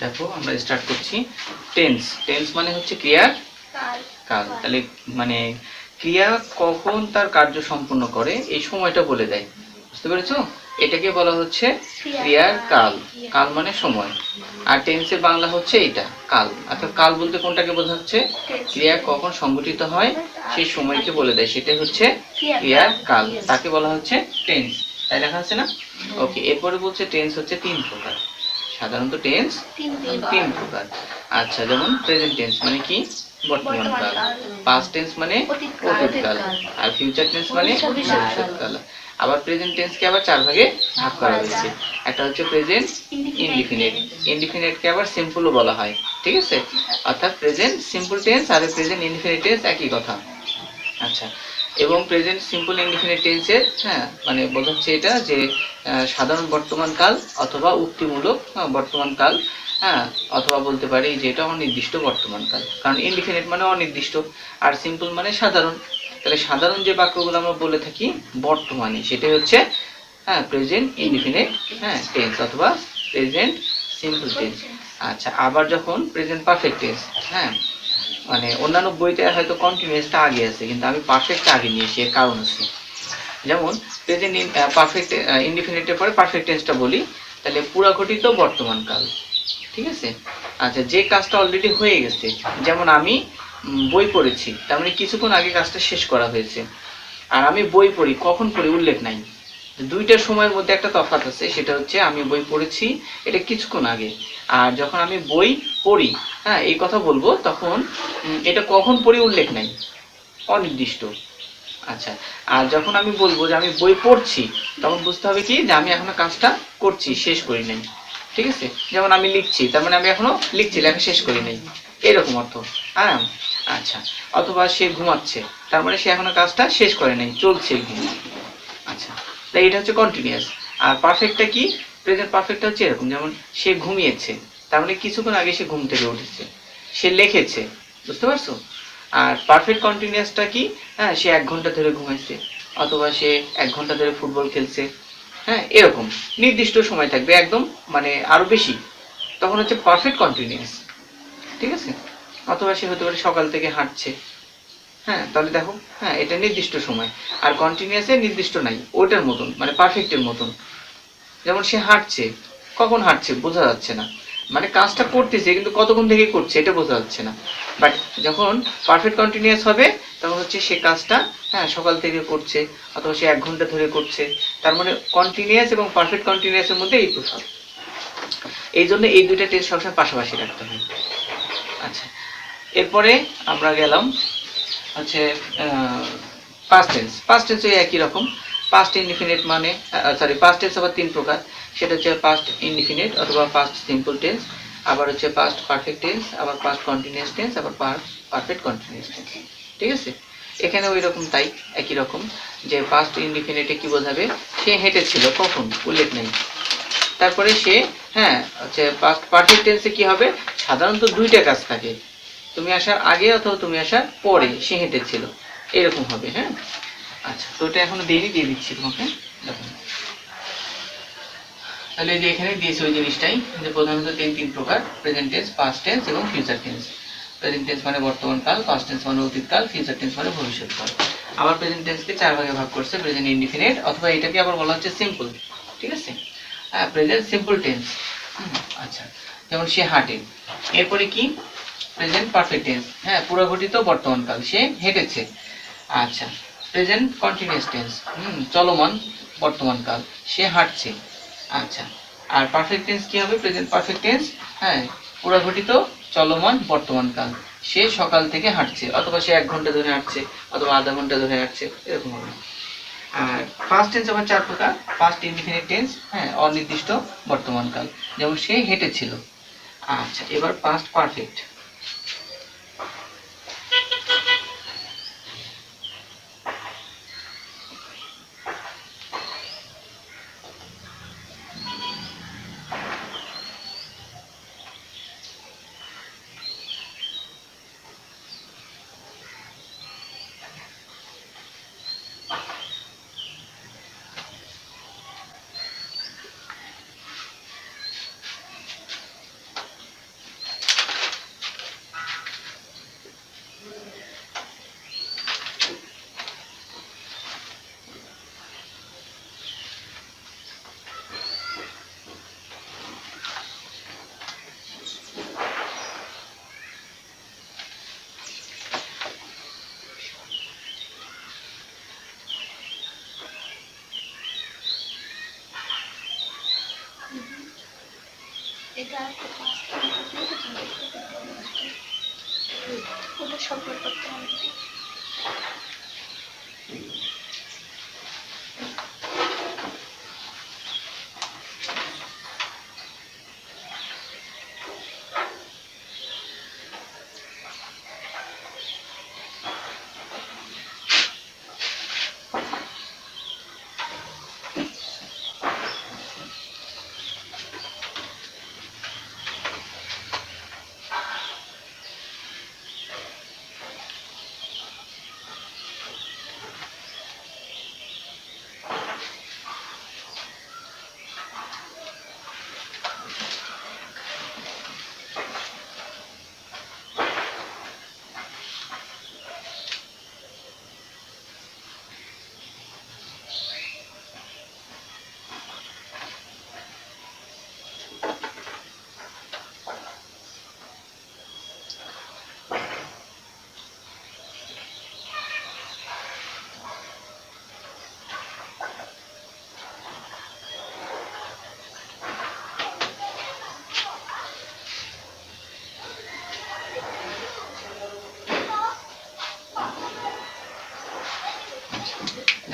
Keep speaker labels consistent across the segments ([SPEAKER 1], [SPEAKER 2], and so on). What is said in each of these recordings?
[SPEAKER 1] দেখো আমরা স্টার্ট করছি। টেন্স, টেন্স মানে হচ্ছে ক্রিয়ার কাল। তাহলে মানে ক্রিয়া কখন তার কার্য সম্পূর্ণ করে এই সময়টা বলে দেয়, বুঝতে পেরেছো? এটাকে বলা হচ্ছে ক্রিয়ার কাল। কাল মানে সময়, আর টেন্সের বাংলা হচ্ছে এটা কাল। অর্থাৎ কাল বলতে কোনটাকে বোঝাচ্ছে? ক্রিয়া কখন সংঘটিত হয় সেই সময়কে বলে দেয়, সেটাই হচ্ছে ক্রিয়ার কাল, তাকে বলা হচ্ছে টেন্স। তাই লেখা আছে না? ওকে, এরপরে বলছে টেন্স হচ্ছে তিন প্রকার। সাধারণত টেন্স তিন প্রকার। আচ্ছা, যেমন প্রেজেন্ট টেন্স মানে কি? বর্তমান কাল। পাস্ট টেন্স মানে অতীতকাল, আর ফিউচার টেন্স মানে ভবিষ্যৎকাল। আবার প্রেজেন্ট টেন্সকে আবার চার ভাগে ভাগ করা হয়েছে। একটা হচ্ছে প্রেজেন্ট ইনডিফিনিট, ইনডিফিনিটকে আবার সিম্পলও বলা হয়, ঠিক আছে? অর্থাৎ প্রেজেন্ট সিম্পল টেন্স আর প্রেজেন্ট ইনডিফিনিট টেন্স একই কথা। আচ্ছা, এবং প্রেজেন্ট সিম্পল ইনডিফিনিট টেন্সের মানে বোঝাচ্ছে এটা যে সাধারণ বর্তমান কাল অথবা উক্তিমূলক বর্তমান কাল, অথবা বলতে পারি যে এটা অনির্দিষ্ট বর্তমান কাল, কারণ ইনডিফিনিট মানে অনির্দিষ্ট আর সিম্পল মানে সাধারণ। তাহলে সাধারণ যে বাক্যগুলো আমরা বলে থাকি বর্তমানে, সেটাই হচ্ছে প্রেজেন্ট ইনডিফিনিট টেন্স অথবা প্রেজেন্ট সিম্পল টেন্স। আচ্ছা, আবার যখন প্রেজেন্ট পারফেক্ট টেন্স, মানে অন্যান্য বইতে হয়তো কন্টিনিউয়াসটা আগে আছে, কিন্তু আমি পারফেক্টটা আগে নিয়েছি, এর কারণ আছে। যেমন প্রেজেন্ট পারফেক্ট ইনডিফিনিটের পরে পারফেক্ট টেন্সটা বলি, তাহলে পুরা ঘটিত বর্তমান কাল, ঠিক আছে? আচ্ছা, যে কাজটা অলরেডি হয়ে গেছে, যেমন আমি বই পড়েছি, তার মানে কিছুক্ষণ আগে কাজটা শেষ করা হয়েছে। আর আমি বই পড়ি, কখন পড়ি উল্লেখ নাই। দুইটার সময়ের মধ্যে একটা তফাৎ আছে, সেটা হচ্ছে আমি বই পড়েছি এটা কিছুক্ষণ আগে, আর যখন আমি বই পড়ি, এই কথা বলবো, তখন এটা কখন পড়ি উল্লেখ নাই, অনির্দিষ্ট। আচ্ছা, আর যখন আমি বলবো যে আমি বই পড়ছি, তখন বুঝতে হবে কি যে আমি এখনো কাজটা করছি, শেষ করি নাই, ঠিক আছে? যেমন আমি লিখছি, তার মানে আমি এখনো লিখছি, লেখা শেষ করি নাই, এরকম অর্থ। হ্যাঁ, আচ্ছা, অথবা সে ঘুমাচ্ছে, তার মানে সে এখনো কাজটা শেষ করে নাই, চলছে ঘুম। আচ্ছা, তাই এটা হচ্ছে কন্টিনিউয়াস। আর পারফেক্টটা কি? প্রেজেন্ট পারফেক্টটা হচ্ছে এরকম, যেমন সে ঘুমিয়েছে, তার মানে কিছুক্ষণ আগে সে ঘুম থেকে উঠেছে। সে লিখেছে, বুঝতে পারছো? আর পারফেক্ট কন্টিনিউয়াসটা কি? সে 1 ঘন্টা ধরে ঘুমাইছে, অথবা সে 1 ঘন্টা ধরে ফুটবল খেলছে, এরকম নির্দিষ্ট সময় থাকবে একদম, মানে আরো বেশি, তখন হচ্ছে পারফেক্ট কন্টিনিউয়াস, ঠিক আছে? অথবা সে হতে পারে সকাল থেকে হাঁটছে, তাহলে দেখো, এটা নির্দিষ্ট সময়। আর কন্টিনিউয়াসে নির্দিষ্ট নাই, ওটার মতন, মানে পারফেক্টের মতন। যেমন সে হাঁটছে, কখন হাঁটছে বোঝা যাচ্ছে না, মানে কাজটা করতেছে কিন্তু কতক্ষণ থেকে করছে এটা বোঝা যাচ্ছে না। বাট যখন পারফেক্ট কন্টিনিউয়াস হবে, তখন হচ্ছে সে কাজটা সকাল থেকে করছে, অথবা সে 1 ঘন্টা ধরে করছে। তার মানে কন্টিনিউয়াস এবং পারফেক্ট কন্টিনিউয়াসের মধ্যে এই তফাৎ। এই জন্য এই দুইটা টেন্স সবসময় পাশাপাশি রাখতে হয়। আচ্ছা, এরপরে আমরা গেলাম হচ্ছে পাস্ট টেন্স। পাস্ট টেন্স একই রকম। পাস্ট ইনডিফিনিট মানে পাস্ট টেন্স আবার তিন প্রকার, সেটা হচ্ছে পাস্ট ইনডিফিনিট অথবা পাস্ট সিম্পল টেন্স, আবার হচ্ছে পাস্ট পারফেক্ট টেন্স, আবার পাস্ট কন্টিনিউয়াস টেন্স, আবার পারফেক্ট কন্টিনিউয়াস টেন্স, ঠিক আছে? এখানে ওই রকম তাই, একই রকম, যে পাস্ট ইনডিফিনিটে কি বোঝাবে? সে হেঁটেছিল, কখন উল্লেখ নেই। তারপরে সে হচ্ছে পাস্ট পারফেক্ট টেন্সে কি হবে? সাধারণত দুইটা কাজ থাকে, তুমি আসার আগে অথবা তুমি আসার পরে সে হেঁটেছিল, এরকম হবে। আচ্ছা, তো এটা এখনো দেরি দিয়ে দিচ্ছি তোমাকে, দেখো। তাহলে যে এখানে দিয়েছে ওই জিনিসটাই, যে প্রধানত তিন প্রকার: প্রেজেন্ট টেন্স, পাস্ট টেন্স এবং ফিউচার টেন্স। প্রেজেন্ট টেন্স মানে বর্তমান কাল, পাস্ট টেন্স মানে অতীতকাল, ফিউচার টেন্স মানে ভবিষ্যৎকাল। আবার প্রেজেন্ট টেন্সকে চার ভাগে ভাগ করছে: প্রেজেন্ট ইনডিফিনিট, অথবা এটাকে আবার বলা হচ্ছে সিম্পল, ঠিক আছে? Present simple tense. আচ্ছা, যেমন সে হাঁটে। এরপরে কি? প্রেজেন্ট পারফেক্ট টেন্স, পুরো ঘটিত বর্তমান কাল, সে হেঁটেছে। আচ্ছা, প্রেজেন্ট কন্টিনিউয়াস টেন্স, চলমান বর্তমান কাল, সে হাঁটছে। আচ্ছা, আর পারফেক্ট টেন্স কি হবে? প্রেজেন্ট পারফেক্ট টেন্স, পুরো ঘটিত চলমান বর্তমান কাল, সে সকাল থেকে হাঁটছে, অথবা সে 1 ঘন্টা ধরে হাঁটছে, অথবা আধা ঘন্টা ধরে হাঁটছে, এরকম হবে। আর পাস্ট টেন্স আবার চার প্রকার: পাস্ট ইনডিফিনিট টেন্স, অনির্দিষ্ট বর্তমান কাল, যেমন সে হেঁটেছিল। আচ্ছা, এবার পাস্ট পারফেক্ট।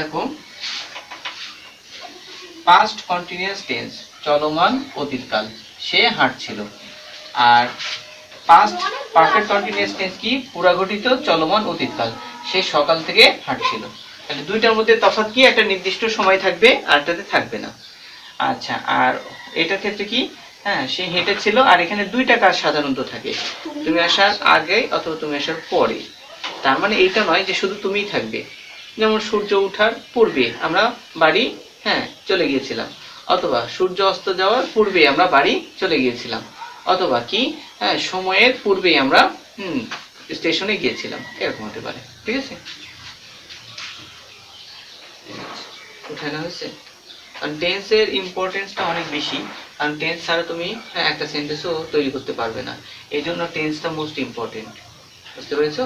[SPEAKER 1] দেখো পাস্ট কন্টিনিউয়াস টেন্স চলমান অতীতকাল, সে হাঁটছিল। আর পাস্ট পারফেক্ট কন্টিনিউয়াস টেন্স কি? পুরাঘটিত চলমান অতীতকাল, সে সকাল থেকে হাঁটছিল। তাহলে দুইটার মধ্যে তফাৎ কি? একটা নির্দিষ্ট সময় থাকবে আর একটাতে থাকবে না। আচ্ছা, আর এটার ক্ষেত্রে কি? হ্যাঁ, সে হেঁটেছিল। আর এখানে দুইটা কাজ সাধারণত থাকে, তুমি আসার আগে অথবা তুমি আসার পরে। তার মানে এইটা নয় যে শুধু তুমিই থাকবে। যেমন সূর্য ওঠার পূর্বে আমরা বাড়ি চলে গিয়েছিলাম, অথবা সূর্য অস্ত যাওয়ার পূর্বে আমরা বাড়ি চলে গিয়েছিলাম, অথবা কি সময়ের পূর্বেই আমরা স্টেশনে গিয়েছিলাম, এরকম হতে পারে। ঠিক আছে, উঠানো হয়েছে। কারণ টেন্সের ইম্পর্টেন্সটা অনেক বেশি, কারণ টেন্স ছাড়া তুমি একটা সেন্টেন্সও তৈরি করতে পারবে না। এই জন্য টেন্সটা মোস্ট ইম্পর্টেন্ট। বুঝতে পেরেছো?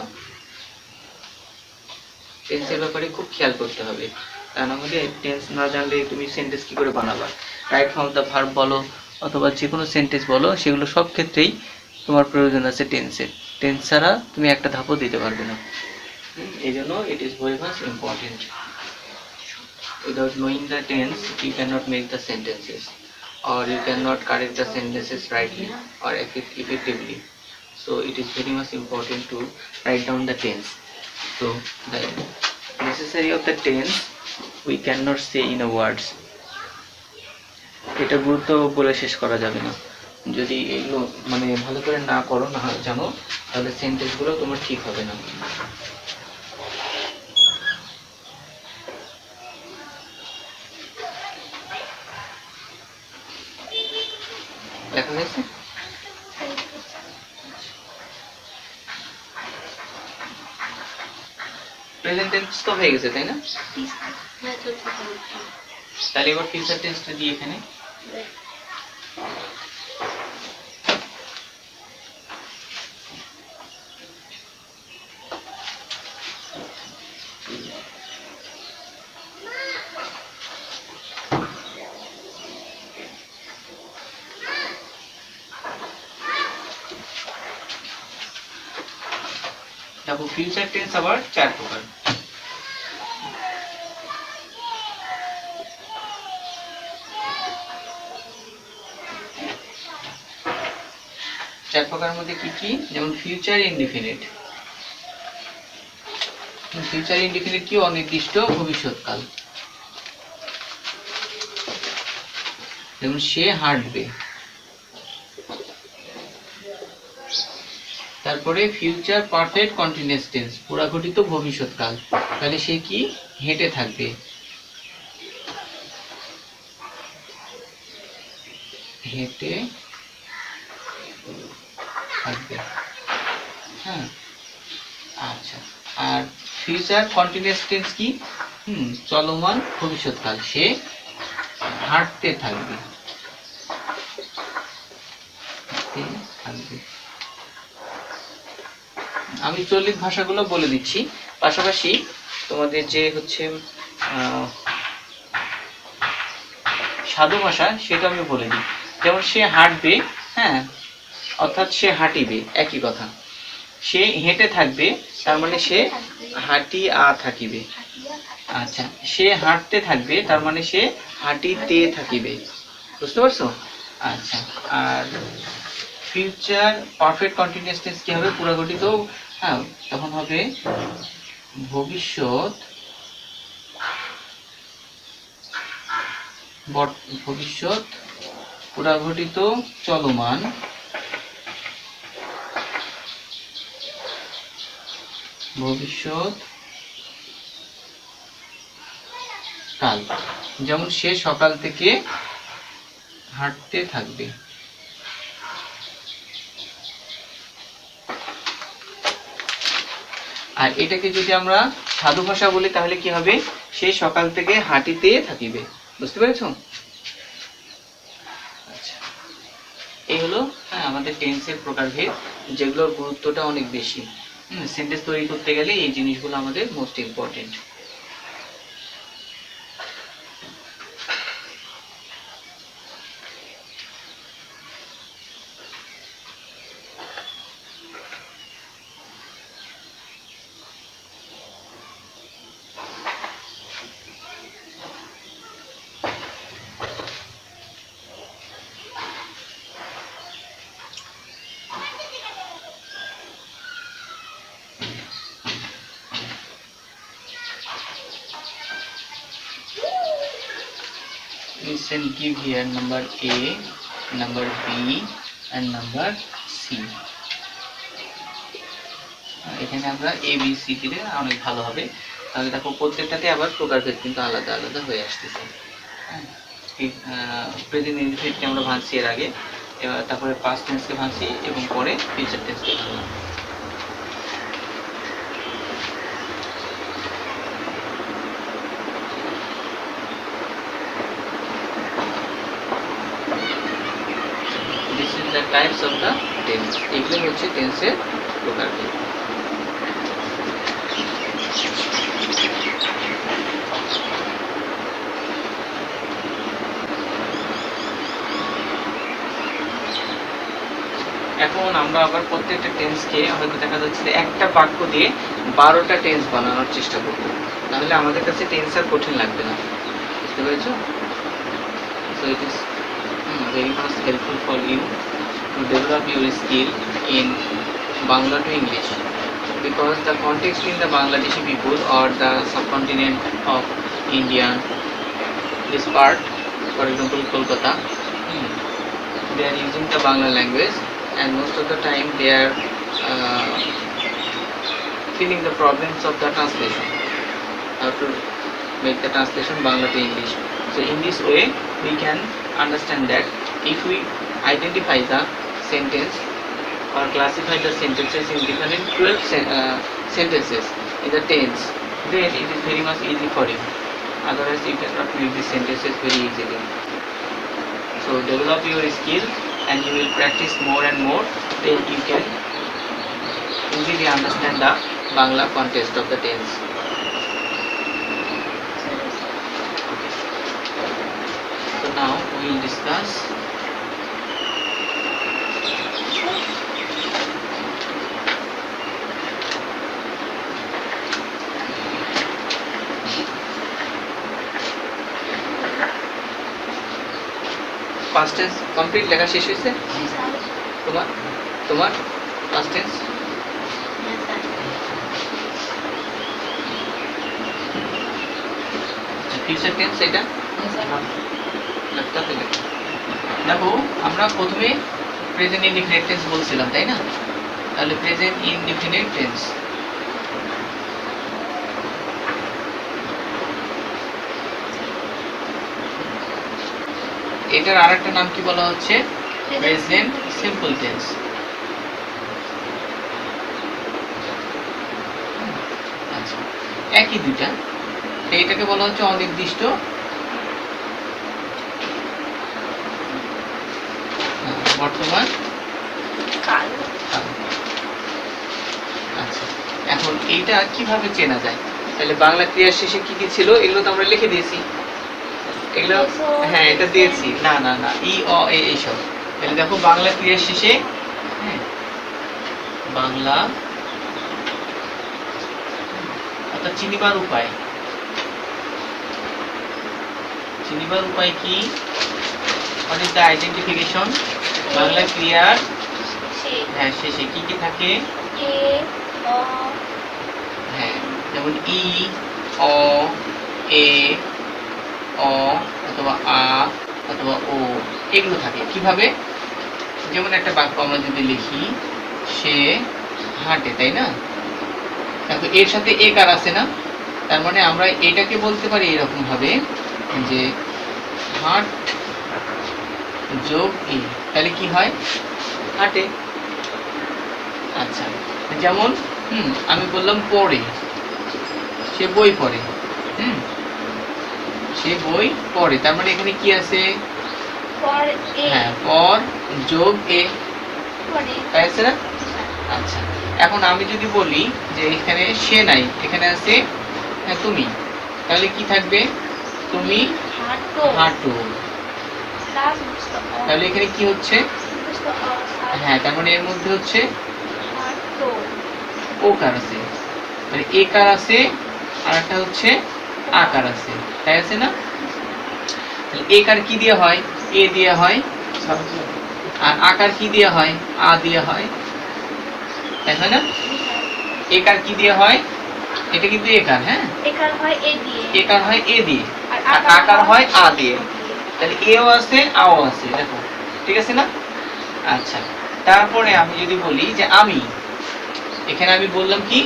[SPEAKER 1] টেন্সের ব্যাপারে খুব খেয়াল করতে হবে, কারণ আমাকে টেন্স না জানলে তুমি সেন্টেন্স কি করে বানাবা। রাইট ফর্ম দ্য ভার্ব বলো অথবা যে কোনো সেন্টেন্স বলো, সেগুলো সব ক্ষেত্রেই তোমার প্রয়োজন আছে টেন্সের। টেন্স ছাড়া তুমি একটা ধাপও দিতে পারবে না। এই জন্য ইট is very much important. Without knowing the tense, you cannot make the sentences, or you cannot correct the sentences rightly or effectively. So it is very much important to write down the tense. So the necessary of the tense we cannot say in a words. এটা গুরুত্ব বলে শেষ করা যাবে না। যদি এগুলো মানে ভালো করে না করো, না জানো, তাহলে সেন্টেন্সগুলো তোমার ঠিক হবে না। লেখা হয়েছে? প্রেজেন্ট টেন্স তো হয়ে গেছে, তাই না? তাহলে এবার ফিউচার টেন্সটা দিই এখানে। দেখো ফিউচার টেন্স আবার চার প্রকার। চার প্রকারের মধ্যে কি কি? যেমন ফিউচার ইনডিফিনিট। ফিউচার ইনডিফিনিট কি? অনির্দিষ্ট ভবিষ্যৎকাল। যেমন সে হাঁটবে। তারপরে ফিউচার পারফেক্ট কন্টিনিউয়াস টেন্স, পুরাঘটিত ভবিষ্যৎকাল, তাহলে সে কি? হেঁটে থাকবে। হেঁটে থাকবে। হ্যাঁ, আচ্ছা। আর ফিউচার কন্টিনিউয়াস টেন্স কি? চলমান ভবিষ্যৎকাল, সে হাঁটতে থাকবে। আমি চলিত ভাষাগুলো বলে দিচ্ছি, পাশাপাশি তোমাদের যে হচ্ছে সাধু ভাষা সেটা আমি বলে দিই। যেমন সে হাঁটবে, হ্যাঁ, অর্থাৎ সে হাঁটিবে, একই কথা। সে হেঁটে থাকবে, তার মানে সে হাঁটিয়া থাকিবে। আচ্ছা, সে হাঁটতে থাকবে, তার মানে সে হাঁটিতে থাকিবে। বুঝতে পারছো? আচ্ছা, আর ফিউচার পারফেক্ট কন্টিনিউয়াস টেন্স কি হবে? পুরাগঠিত, হ্যাঁ, তখন হবে ভবিষ্যৎ ভবিষ্যৎ পুরাঘটিত চলমান ভবিষ্যৎ কাল। যেমন সে সকাল থেকে হাঁটতে থাকবে। আর এটাকে যদি আমরা সাধু ভাষা বলি তাহলে কি হবে? সে সকাল থেকে হাঁটিতে থাকিবে। বুঝতে পেরেছো? আচ্ছা, এই হলো আমাদের টেন্সের প্রকারভেদ, যেগুলোর গুরুত্বটা অনেক বেশি। সেন্টেন্স তৈরি করতে গেলে এই জিনিসগুলো আমাদের most important. Listen, give here number A, number B and number C. এখানে আমরা A B C দিলে অনেক ভালো হবে। তাহলে দেখো প্রত্যেকটাতে আবার প্রকারভেদ কিন্তু আলাদা আলাদা হয়ে আসতেছে। প্রেজেন্ট ইনডিফিনিটকে আমরা ভাঙছি এর আগে, এবার তারপরে পাস্ট টেন্সকে ভাঙছি এবং পরে future টেন্সকে ভাঙলাম। The types of the tense, এগুলো হচ্ছে টেন্সের প্রকারভেদ। এখন আমরা আবার প্রত্যেকটা টেন্সকে হয়তো দেখা যাচ্ছে একটা বাক্য দিয়ে 12টা টেন্স বানানোর চেষ্টা করব, তাহলে আমাদের কাছে টেন্স আর কঠিন লাগবে না। বুঝতে পেরেছো? So it is very much helpful for you to develop your skill in Bangla to English, because the context in the Bangladeshi people or the subcontinent of India, this part, for example Kolkata, they are using the Bangla language, and most of the time they are feeling the problems of the translation, how to make the translation Bangla to English. So in this way we can understand that if we identify the sentence or classify the sentences in different 12 sentences in the tense, then it is very much easy for you. Otherwise you cannot read these sentences very easily. So develop your skill and you will practice more and more, then you can easily understand the Bangla context of the tense. So now we will discuss past tense. Complete লেখা শেষ হয়েছে তোমার? তোমার past tense future tense এটা লেখাতে লেখো। দেখো আমরা প্রথমে প্রেজেন্ট ইনডিফিনিট টেন্স বলছিলাম, তাই না? তাহলে প্রেজেন্ট ইনডিফিনিট টেন্স, এটার আরেকটা নাম কি বলা হচ্ছে? Present simple tense. আচ্ছা, একই দুইটা, এইটাকে বলা হচ্ছে অনির্দিষ্ট বর্তমান কাল। আচ্ছা, এখন এইটা কিভাবে চেনা যায়? তাহলে বাংলা ক্রিয়ার শেষে কি কি ছিল এগুলো তো আমরা লিখে দিয়েছি, এগুলো হ্যাঁ এটা দিয়েছি, না না না ই অ এ এইসব তাহলে দেখো বাংলা ক্রিয়ার শেষে, হ্যাঁ, বাংলা অর্থাৎ চিনিবার উপায়, চিনিবার উপায় কি? What is the identification? Bangla ক্রিয়ার হ্যাঁ শেষে কি কি থাকে? হ্যাঁ, যেমন ই, অ, এ, অ অথবা আ অথবা ও, এগুলো থাকে। কিভাবে? যেমন একটা বাক্য আমরা যদি লিখি, সে হাঁটে, তাই না? দেখো এর সাথে এ কার আছে না, তার মানে আমরা এটাকে বলতে পারি এরকম ভাবে যে হাঁট যোগ ই, তাহলে কি হয়? হাঁটে। আচ্ছা, যেমন আমি বললাম পড়ে, সে বই পড়ে, সে বই পড়ে, তার মানে এখানে কি আছে? হ্যাঁ, পর যোগ এ, তাই আছে না? আচ্ছা, এখন আমি যদি বলি যে এখানে সে নাই, এখানে আছে তুমি, তাহলে কি থাকবে? তুমি হাঁটো। তাহলে এখানে কি হচ্ছে? হ্যাঁ, তার মানে এর মধ্যে হচ্ছে ও কার আছে, মানে এ কার আছে, আর একটা হচ্ছে আকার আছে, তাই আছে না? তাহলে এ কার কি দিয়ে হয়? এ দিয়ে হয়, আর আকার কি দিয়ে হয়? আ দিয়ে হয়, তাই হয় না? এ কার কি দিয়ে হয়? এটা কিন্তু এ কার, হ্যাঁ, একার হয় এ দিয়ে, একার হয় এ দিয়ে, আর আকার হয় আ দিয়ে। তাহলে এও আছে, আও আছে, দেখো ঠিক আছে না? আচ্ছা, তারপরে আমি যদি বলি যে আমি, এখানে আমি বললাম কি,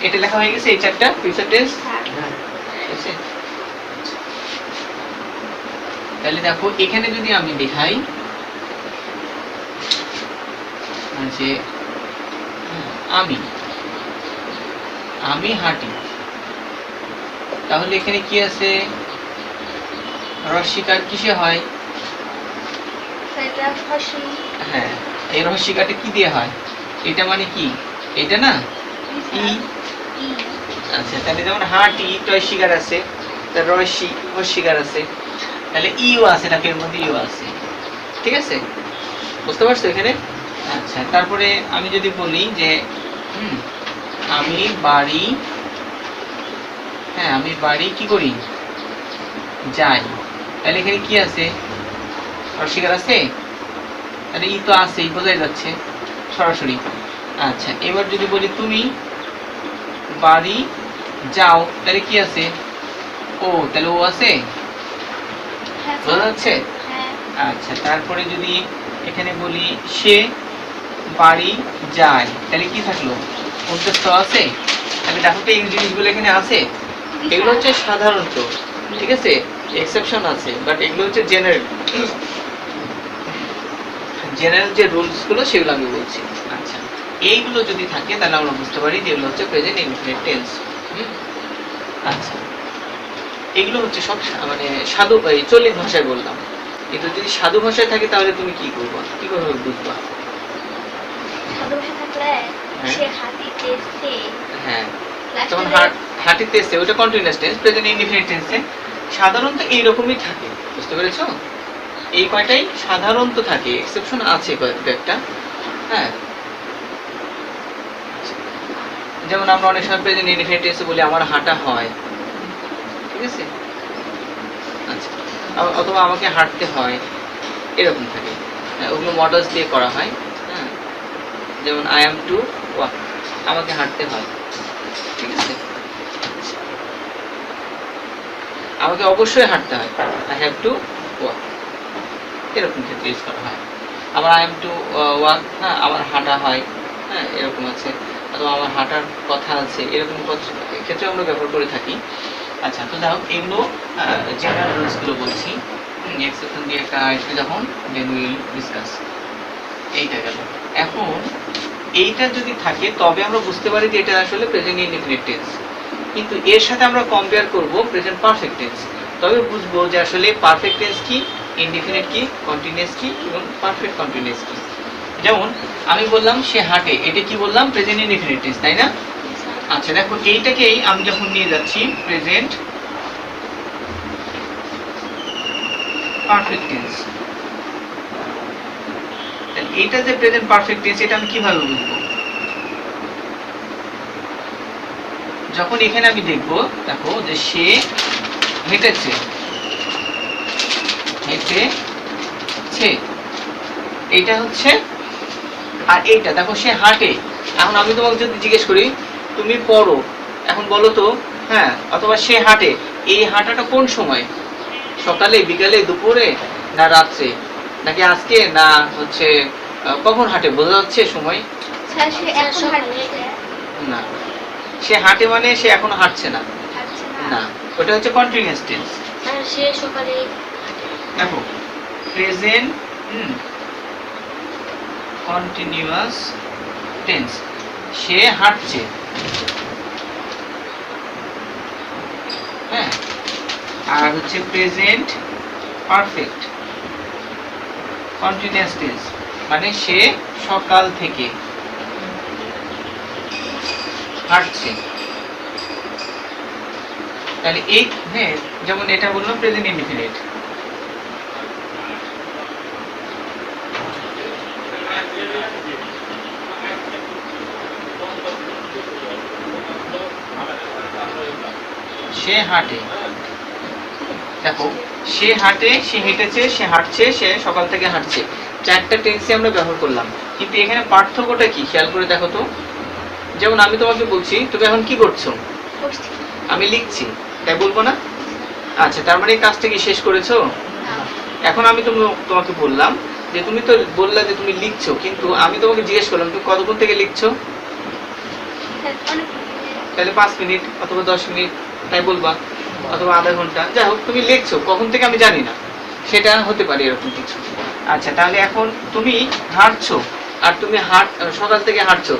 [SPEAKER 1] এটা লেখা হয়ে গেছে এই চারটা ফিউচার টেন্স। তাহলে দেখো এখানে যদি আমি দেখাই যে আমি, আমি হাঁটি, তাহলে এখানে কি আছে? রস্বীকার কিসে হয়? হ্যাঁ, এই রস্বীকারটা কি দিয়ে হয়? এটা মানে কি? এটা না, ই। আচ্ছা, তাহলে যেমন হাঁটি টয়স্বীকার আছে, তার রস্বী হস্বীকার আছে, তাহলে ইও আছে, নাকি এর মধ্যে ইও আছে, ঠিক আছে? বুঝতে পারছো এখানে? আচ্ছা, তারপরে আমি যদি বলি যে আমি বাড়ি, হ্যাঁ, আমি বাড়ি কি করি? যাই, তাহলে এখানে কি আছে? রস্বীকার আছে, তাহলে ই তো আছে, বোঝাই যাচ্ছে সরাসরি। আচ্ছা, এবার যদি বলি তুমি বাড়ি যাও, তাহলে কি আছে? ও, তাহলে ও আছে, বোঝা যাচ্ছে? আচ্ছা, তারপরে যদি এখানে বলি সে বাড়ি যায়, তাহলে কি থাকলো? অন্তস্থ আছে। তাহলে দেখো তো এই জিনিসগুলো এখানে আছে, এগুলো হচ্ছে সাধারণত, ঠিক আছে? এক্সেপশন আছে, বাট এগুলো হচ্ছে জেনারেল, জেনারেল যে রুলস গুলো সেগুলো আমি বলছি। আচ্ছা, এইগুলো যদি থাকে তাহলে আমরা বুঝতে পারি যে এগুলো হচ্ছে প্রেজেন্ট ইনডিফিনিট টেন্স। আচ্ছা, এগুলো হচ্ছে সব মানে সাধু চলিত ভাষায় বললাম, কিন্তু যদি সাধু ভাষায় থাকে তাহলে তুমি কি করবা, কি করে বুঝবা? হ্যাঁ, যেমন হাঁটিতেছে, ওটা কন্টিনিউয়াস টেন্স, প্রেজেন্ট ইনডিফিনিট টেন্সে সাধারণত এইরকমই থাকে, বুঝতে পেরেছো? এই কয়টাই সাধারণত থাকে, এক্সেপশন আছে কয়েকটা, হ্যাঁ। যেমন আমরা অনেক সময় প্রেজেন্ট ইনডিফিনিট টেন্সে বলি আমার হাঁটা হয়, ঠিক আছে? আচ্ছা, অথবা আমাকে হাঁটতে হয়, এরকম থাকে, ওগুলো মডেলস দিয়ে করা হয়, হ্যাঁ। যেমন আই অ্যাম টু ওয়াক, আমাকে হাঁটতে হয়, ঠিক আছে? আমাকে অবশ্যই হাঁটতে হয়, আই হ্যাভ টু ওয়াক, এরকম ক্ষেত্রে ইউজ করা হয়। আবার আই এম টু ওয়াক, হ্যাঁ, আমার হাঁটা হয়, হ্যাঁ, এরকম আছে, অথবা আমার হাঁটার কথা আছে, এরকম ক্ষেত্রে আমরা ব্যবহার করে থাকি। আচ্ছা, তো যাই হোক, এগুলো জেনারেল রুলসগুলো বলছি, এক্সেপশন দিয়ে একটা আসবে যখন, দেন উইল ডিসকাস। এইটা গেল। এখন এইটা যদি থাকে তবে আমরা বুঝতে পারি যে এটা আসলে প্রেজেন্ট ইনডিফিনিট টেন্স, কিন্তু এর সাথে আমরা কম্পেয়ার করব প্রেজেন্ট পারফেক্ট টেন্স, তবে বুঝবো যে আসলে পারফেক্ট টেন্স কি, ইনডিফিনিট কি, কন্টিনিউয়াস কি এবং পারফেক্ট কন্টিনিউয়াস কি। যেমন আমি বললাম সে হাঁটে, এটা কি বললাম? প্রেজেন্ট ইনডিফিনিট টেন্স, তাই না? আচ্ছা, দেখো এইটাকেই আমি যখন নিয়ে যাচ্ছি প্রেজেন্ট পারফেক্ট টেন্স, এটা যে প্রেজেন্ট পারফেক্ট টেন্স এটা আমি কিভাবে বুঝবো? যখন এখানে আমি দেখব, দেখো যে সে হেঁটেছে, হেঁটেছে, এইটা হচ্ছে, আর এইটা দেখো সে হাঁটে। এখন আমি তোমাকে যদি জিজ্ঞেস করি তুমি পড়ো, এখন বলো তো, হ্যাঁ, অথবা সে হাঁটে, এই হাঁটাটা কোন সময়? সকালে, বিকালে, দুপুরে, না রাত্রে, নাকি আজকে, না হচ্ছে কখন হাঁটে? বোঝা যাচ্ছে সময়? না, সে হাঁটে মানে সে এখনো হাঁটছে না, না, ওটা হচ্ছে কন্টিনিউয়াস টেন্স।
[SPEAKER 2] সে সকালে
[SPEAKER 1] দেখো প্রেজেন্ট কন্টিনিউয়াস টেন্স, সে হাঁটছে, হ্যাঁ, আর হচ্ছে প্রেজেন্ট পারফেক্ট কন্টিনিউয়াস টেন্স, মানে সে সকাল থেকে হাঁটছে। তাহলে এই, হ্যাঁ, যেমন এটা বললাম প্রেজেন্ট ইনডিফিনিট। সে হাঁটে, দেখো সে হাঁটে, সে হেঁটেছে, সে হাঁটছে, সে সকাল থেকে হাঁটছে, চারটা টেন্সে আমরা ব্যবহার করলাম। কিন্তু এখানে পার্থক্যটা কি খেয়াল করে দেখো তো। যেমন আমি তোমাকে বলছি তুমি এখন কি করছো, আমি লিখছি, তাই বলবো না? আচ্ছা, তার মানে এই কাজটা কি শেষ করেছো? এখন আমি তোমাকে বললাম যে তুমি তো বললা যে তুমি লিখছো, কিন্তু আমি তোমাকে জিজ্ঞেস করলাম তুমি কতক্ষণ থেকে লিখছো? তাহলে 5 মিনিট অথবা 10 মিনিট, তাই বলবা, অথবা আধা ঘন্টা, যাই হোক তুমি লিখছো, কখন থেকে আমি জানি না, সেটা হতে পারে এরকম কিছু। আচ্ছা, তাহলে এখন তুমি হাঁটছো, আর তুমি সকাল থেকে হাঁটছো,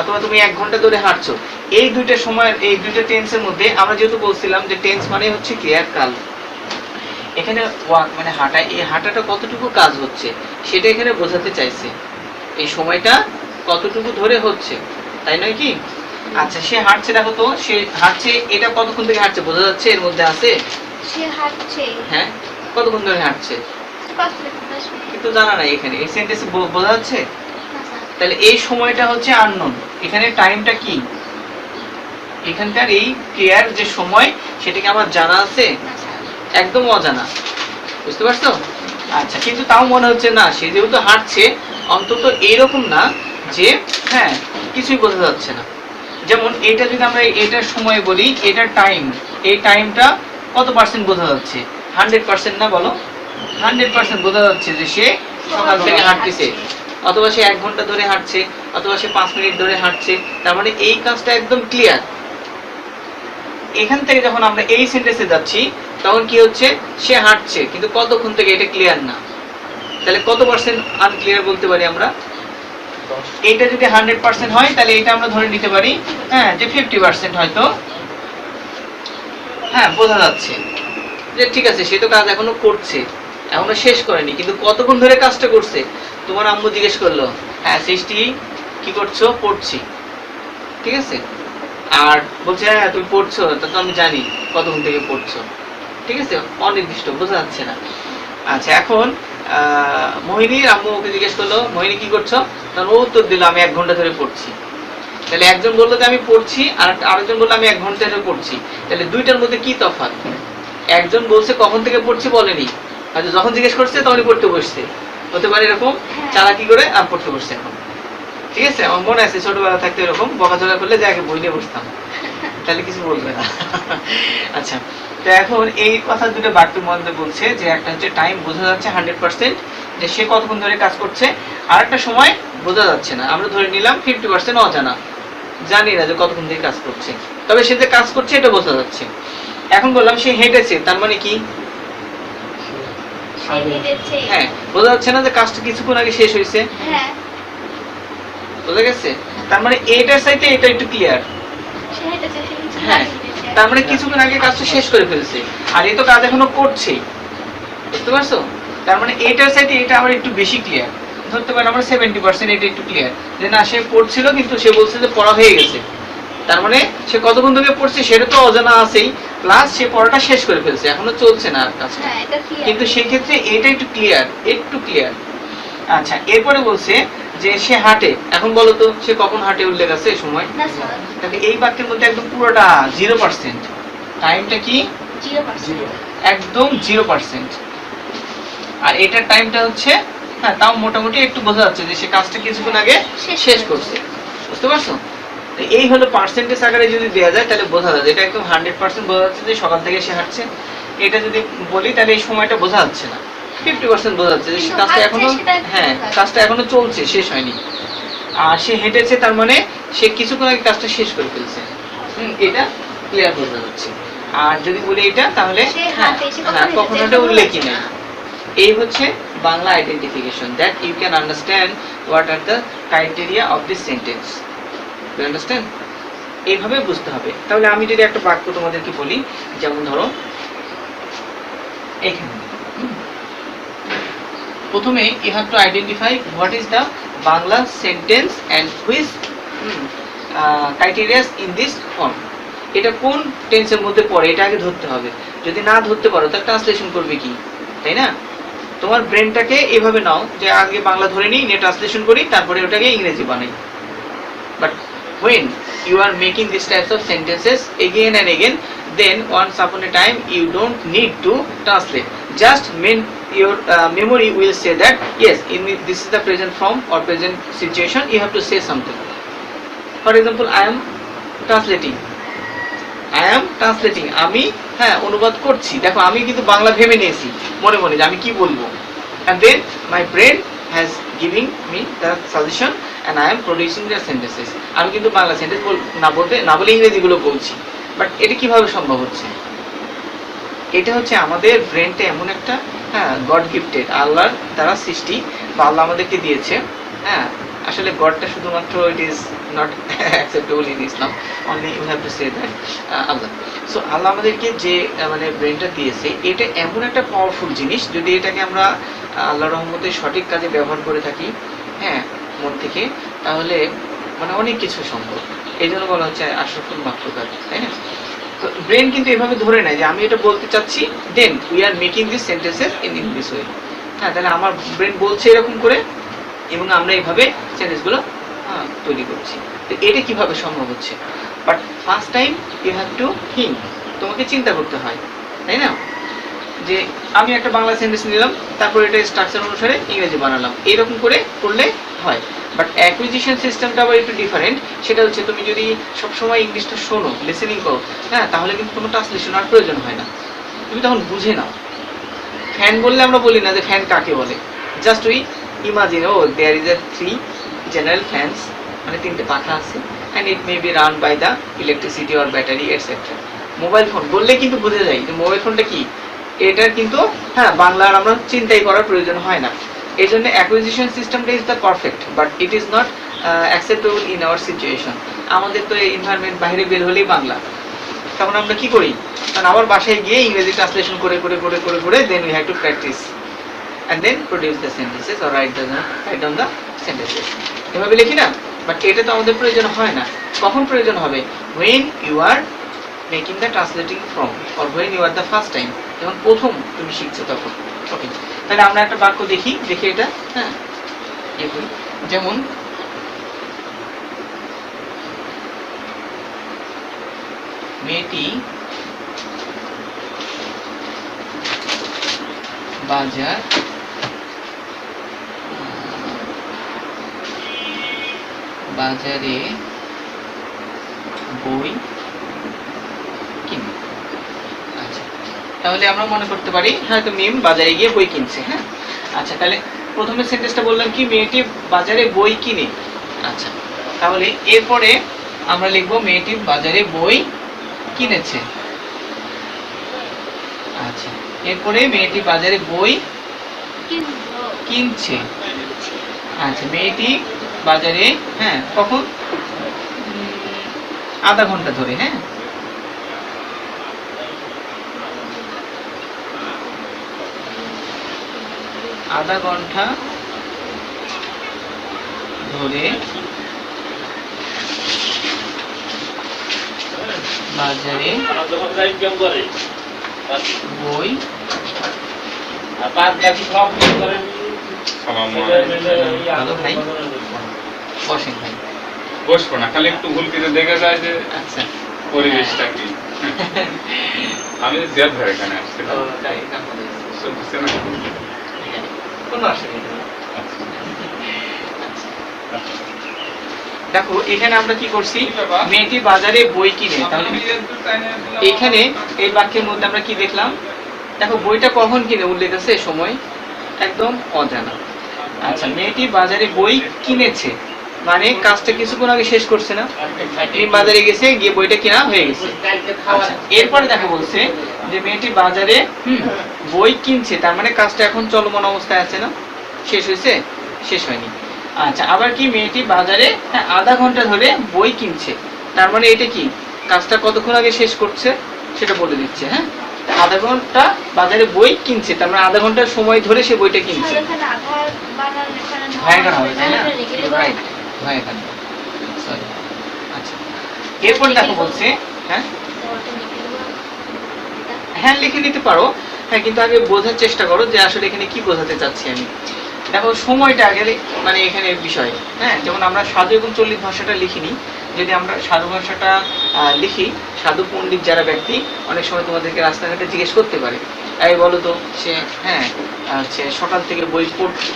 [SPEAKER 1] অথবা তুমি 1 ঘন্টা ধরে হাঁটছো, এই দুইটা সময়, এই দুইটা টেন্সের মধ্যে আমরা যেহেতু বলছিলাম যে টেন্স মানে হচ্ছে ক্রিয়ার কাল, এখানে ওয়াক মানে হাঁটা, এই হাঁটাটা কতটুকু কাজ হচ্ছে সেটা এখানে বোঝাতে চাইছে, এই সময়টা কতটুকু ধরে হচ্ছে, তাই নয় কি? আচ্ছা, সে হাঁটছে, দেখো তো সে হাঁটছে, এটা কতক্ষণ থেকে হাঁটছে বোঝা যাচ্ছে? এর মধ্যে আছে
[SPEAKER 2] সে হাঁটছে,
[SPEAKER 1] হ্যাঁ, কতক্ষণ ধরে হাঁটছে কিন্তু জানা নাই, এখানে এই সেন্টেন্সে বোঝা যাচ্ছে। তাহলে এই সময়টা হচ্ছে আননোন, এখানে টাইমটা কি, এখানকার এই ক্রিয়ার যে সময় সেটাকে আমার জানা আছে? একদম অজানা, বুঝতে পারছো? আচ্ছা, কিন্তু তাও মনে হচ্ছে না, সে যেহেতু হাঁটছে, অন্তত এইরকম না যে হ্যাঁ কিছুই বোঝা যাচ্ছে না। যেমন এটা যদি আমরা এটার সময় বলি, এটার টাইম, এই টাইমটা কত পার্সেন্ট বোঝা যাচ্ছে? 100% না, বলো? 100% বোঝা যাচ্ছে যে সে সকাল থেকে হাঁটতেছে, অথবা সে 1 ঘন্টা ধরে হাঁটছে, অথবা সে 5 মিনিট ধরে হাঁটছে, তার মানে এই কাজটা একদম ক্লিয়ার। এখান থেকে যখন আমরা এই সেন্টেন্সে যাচ্ছি তখন কি হচ্ছে? সে হাঁটছে, কিন্তু কতক্ষণ থেকে এটা ক্লিয়ার না। তাহলে কত পার্সেন্ট আনক্লিয়ার বলতে পারি আমরা? এটা যদি 100% হয় তাহলে এটা আমরা ধরে নিতে পারি হ্যাঁ যে 50% হয়তো হ্যাঁ বোঝা যাচ্ছে যে ঠিক আছে, সে তো কাজ এখনো করছে, এখনো শেষ করেনি, কিন্তু কতক্ষণ ধরে কাজটা করছে? তোমার আম্মু জিজ্ঞেস করলো, হ্যাঁ সৃষ্টি কি করছো? পড়ছি, ঠিক আছে, আর বলছে হ্যাঁ তুমি পড়ছো, তা তো আমি জানি কতক্ষণ থেকে পড়ছো, ঠিক আছে, অনির্দিষ্ট, বোঝা যাচ্ছে না। আচ্ছা, এখন মোহিনীর আম্মু ওকে জিজ্ঞেস করলো, মোহিনী কি করছো? তখন ও উত্তর দিল, আমি 1 ঘন্টা ধরে পড়ছি। তাহলে একজন বললো যে আমি পড়ছি, আর আরেকজন বললো আমি 1 ঘন্টা ধরে পড়ছি। তাহলে দুইটার মধ্যে কি তফাৎ? একজন বলছে কখন থেকে পড়ছি বলেনি, হয়তো যখন জিজ্ঞেস করছে তখনই পড়তে বসছে, হতে পারে এরকম চালাকি করে আর পড়তে বসছে এখন, ঠিক আছে। আমার মনে আছে ছোটবেলা থাকতে এরকম বকাঝকা করলে যে আগে বই নিয়ে বসতাম, তাহলে কিছু বলবে না। আচ্ছা, তো এখন এই কথা দুটো বাক্যের মধ্যে বলছে যে একটা হচ্ছে টাইম বোঝা যাচ্ছে 100% যে সে কতক্ষণ ধরে কাজ করছে, আর একটা সময় বোঝা যাচ্ছে না, আমরা ধরে নিলাম 50% অজানা, জানি না যে কতক্ষণ ধরে কাজ করছে, তবে সে যে কাজ করছে এটা বোঝা যাচ্ছে। এখন বললাম সে হেঁটেছে, তার মানে কি? হ্যাঁ, বোঝা যাচ্ছে না যে কাজটা কিছুক্ষণ আগে শেষ হয়েছে? বোঝা গেছে? তার মানে এটার সাথে এটা একটু ক্লিয়ার। হ্যাঁ, তার মানে কিছুক্ষণ আগে কাজটা শেষ করে ফেলছে, আর এই তো কাজ এখনো করছেই, বুঝতে পারছো? তার মানে এটার সাথে এটা আবার একটু বেশি ক্লিয়ার, ধরতে পারেন আমরা 70% এটা একটু ক্লিয়ার, যে না সে পড়ছিল কিন্তু সে বলছে যে পড়া হয়ে গেছে, তার মানে সে কতক্ষণ ধরে পড়ছে সেটা তো অজানা আছেই, প্লাস সে পড়াটা শেষ করে ফেলছে, এখনো চলছে না কাজটা, কিন্তু সেক্ষেত্রে এটা একটু ক্লিয়ার, একটু ক্লিয়ার, আচ্ছা, এরপরে বলছে যে সে হাঁটে। এখন বলো তো সে কখন হাঁটে উল্লেখ আছে এই সময়?
[SPEAKER 2] না স্যার,
[SPEAKER 1] তাহলে এই বাক্যের মধ্যে একদম পুরোটা 0%। টাইমটা কি
[SPEAKER 2] 0%।
[SPEAKER 1] একদম 0%। আর এটার টাইমটা হচ্ছে, হ্যাঁ তাও মোটামুটি একটু বোঝা যাচ্ছে যে সে কাজটা কিছুক্ষণ আগে শেষ করছে। বুঝতে পারছো? তো এই হলো পার্সেন্টেজ আকারে যদি দেওয়া যায় তাহলে বোঝা যায় এটা একদম 100% বোঝা যাচ্ছে যে সকাল থেকে সে হাঁটছে। এটা যদি বলি তাহলে এই সময়টা বোঝা যাচ্ছে না, 50% বোঝা যাচ্ছে যে সে
[SPEAKER 2] কিন্তু
[SPEAKER 1] কাজটা
[SPEAKER 2] হাঁটছে
[SPEAKER 1] এখনো,
[SPEAKER 2] সেটা একটু
[SPEAKER 1] হ্যাঁ
[SPEAKER 2] বোঝা যাচ্ছে।
[SPEAKER 1] কাজটা এখনো চলছে, শেষ হয়নি। আর সে হেঁটেছে তার মানে সে কিছুক্ষণ আগে কাজটা শেষ করে ফেলছে। এটা ক্লিয়ার বোঝা যাচ্ছে। আর যদি বলি এটা তাহলে
[SPEAKER 2] সে
[SPEAKER 1] হ্যাঁ
[SPEAKER 2] হাঁটে, সে
[SPEAKER 1] হ্যাঁ
[SPEAKER 2] কখন
[SPEAKER 1] কখন
[SPEAKER 2] হেঁটেছে
[SPEAKER 1] হাঁটে
[SPEAKER 2] এটা বোঝা
[SPEAKER 1] উল্লেখই
[SPEAKER 2] যাচ্ছে
[SPEAKER 1] নেই।
[SPEAKER 2] না।
[SPEAKER 1] এই হচ্ছে Bangla identification, that you can understand what are the criteria of this sentence. You understand? এইভাবে বুঝতে হবে। তাহলে আমি যদি একটা বাক্য তোমাদেরকে বলি, যেমন ধরো এখানে প্রথমে you have to identify what is the Bangla sentence and which criterias in this form. এটা কোন টেন্সের মধ্যে পড়ে এটা আগে ধরতে হবে। যদি না ধরতে পারো তাহলে ট্রান্সলেশন করবে কি, তাই না? তোমার ব্রেনটাকে এভাবে নাও যে আগে বাংলা ধরে নিই, নিয়ে ট্রান্সলেশন করি, তারপরে ওটাকে ইংরেজি বানাই। But when you are making these types of sentences again and again, then once upon a time you don't need to translate. Just your memory will say that yes, this is the present form or present situation. You have to say something. For example, I am translating. আমি হ্যাঁ অনুবাদ করছি। দেখো আমি কিন্তু বাংলা ভেবে নিয়েছি মনে মনে যে আমি কি বলবো, and then my brain has giving me the suggestion and I am producing the sentences. আমি কিন্তু বাংলা সেন্টেন্স না বলে ইংরেজিগুলো বলছি। বাট এটা কিভাবে সম্ভব হচ্ছে? এটা হচ্ছে আমাদের ব্রেনটা এমন একটা, হ্যাঁ গড গিফটেড, আল্লাহর দ্বারা সৃষ্টি বা আল্লাহ আমাদেরকে দিয়েছে। হ্যাঁ আসলে গডটা শুধুমাত্র it is not acceptable in Islam, only you have to say that Allah. So Allah আমাদেরকে যে মানে ব্রেনটা দিয়েছে, এটা এমন একটা পাওয়ারফুল জিনিস, যদি এটাকে আমরা আল্লাহর রহমতে সঠিক কাজে ব্যবহার করে থাকি, হ্যাঁ মন থেকে, তাহলে মানে অনেক কিছু সম্ভব। এই জন্য বলা হচ্ছে আশরাফুল মাখলুকাত, তাই না? তো ব্রেন কিন্তু এভাবে ধরে নেয় যে আমি এটা বলতে চাচ্ছি, then we are making this sentences in English way. হ্যাঁ তাহলে আমার ব্রেন বলছে এরকম করে এবং আমরা এইভাবে সেন্টেন্সগুলো তৈরি করছি। তো এটা কিভাবে সম্ভব হচ্ছে? But first time you have to think, তোমাকে চিন্তা করতে হয়, তাই না? যে আমি একটা বাংলা সেন্টেন্স নিলাম, তারপর এটা স্ট্রাকচার অনুসারে ইংরেজি বানালাম, এইরকম করে করলে হয়। বাট অ্যাকুইজিশন সিস্টেমটা আবার একটু ডিফারেন্ট। সেটা হচ্ছে তুমি যদি সবসময় ইংলিশটা শোনো, লিসেনিং করো, হ্যাঁ তাহলে কিন্তু কোনো ট্রান্সলেশন আর প্রয়োজন হয় না, তুমি তখন বুঝে নাও। ফ্যান বললে আমরা বলি না যে ফ্যান কাকে বলে, just we imagine oh there is a 3 general fans, মানে 3টে পাখা আছে, and it may be run by the electricity or battery etcetera. Mobile phone বললে কিন্তু বুঝে যাই যে মোবাইল ফোনটা কি, এটার কিন্তু হ্যাঁ বাংলার আমরা চিন্তাই করার প্রয়োজন হয় না। এই জন্য অ্যাকুইজিশন সিস্টেমটা is the perfect, but it is not acceptable in our situation. আমাদের তো এই এনভায়রনমেন্ট, বাইরে বের হলেই বাংলা, তখন আমরা কি করি? কারণ আবার বাসায় গিয়ে ইংরেজি ট্রান্সলেশন করে করে করে করে করে then we have to practice and then produce the sentences or write down the sentences. এভাবে লিখি না? বাট এটা তো আমাদের প্রয়োজন হয় না। কখন প্রয়োজন হবে? when you are making the translating from or when you are the first time, যখন প্রথম তুমি শিখছো তখন। ওকে, তাহলে আমরা একটা বাক্য দেখি, দেখে এটা হ্যাঁ ইয়ে করি। যেমন মেয়েটি বাজারে বই কিনে। আচ্ছা, তাহলে আমরা মনে করতে পারি হয়তো মিম বাজারে গিয়ে বই কিনছে। হ্যাঁ আচ্ছা, তাহলে প্রথমে সেন্টেন্সটা বললাম কি, মেয়েটি বাজারে বই কিনে। আচ্ছা, তাহলে এরপরে আমরা লিখবো মেয়েটি বাজারে বই কিনেছে। আচ্ছা, এরপরে মেয়েটি বাজারে বই কিনছে। আচ্ছা, মেয়েটি বাজারে হ্যাঁ কখন? আধা ঘন্টা ধরে। হ্যাঁ আধা ঘন্টা ধরে বাজারে বই ভালো ভাই, বসেন ভাই।
[SPEAKER 3] বসবো না, খালি একটু ভুল করে দেখে যায় যে
[SPEAKER 1] আচ্ছা,
[SPEAKER 3] পরিবেশটা কি। আমি জিয়াদ ভাই এখানে আসছি,
[SPEAKER 1] ও তাই, তাহলে
[SPEAKER 3] চলতেছে না?
[SPEAKER 1] কোনো অসুবিধা নেই। দেখো এখানে আমরা কি করছি, মেয়েটি বাজারে বই কিনে, তাহলে এখানে এই বাক্যের মধ্যে আমরা কি দেখলাম, দেখো বইটা কখন কিনে উল্লেখ আছে, সময় একদম অজানা। আচ্ছা, মেয়েটি বাজারে বই কিনেছে মানে কাজটা কিছুক্ষণ আগে শেষ করছে না, এই বাজারে গেছে, গিয়ে বইটা কেনা হয়ে গেছে। আচ্ছা, এরপরে দেখো বলছে যে মেয়েটি বাজারে বই কিনছে, তার মানে কাজটা এখন চলমান অবস্থায় আছে না, শেষ হয়েছে, শেষ হয়নি। আচ্ছা, আবার কি মেয়েটি বাজারে আধা ঘন্টা ধরে বই কিনছে, তার মানে এটা কি কাজটা কতক্ষণ আগে শেষ করছে সেটা বলে দিচ্ছে। হ্যাঁ, আধা ঘন্টা বাজারে বই কিনছে, তার মানে আধা ঘন্টার সময় ধরে সে বইটা কিনছে। ভাই এখানে হবে তাই না, রাইট, ভাই এখানে, সরি। আচ্ছা, এরপর দেখো বলছে, হ্যাঁ হ্যাঁ লিখে নিতে পারো, হ্যাঁ কিন্তু আগে বোঝার চেষ্টা করো যে আসলে এখানে কি বোঝাতে চাচ্ছি আমি। দেখো সময়টা আগে মানে এখানে বিষয়, হ্যাঁ যেমন আমরা সাধু এবং চল্লিশ ভাষাটা লিখিনি, যদি আমরা সাধু ভাষাটা লিখি, সাধু পণ্ডিত যারা ব্যক্তি অনেক সময় তোমাদেরকে রাস্তাঘাটে জিজ্ঞেস করতে পারে, এই বলো তো সে হ্যাঁ সে সকাল থেকে বই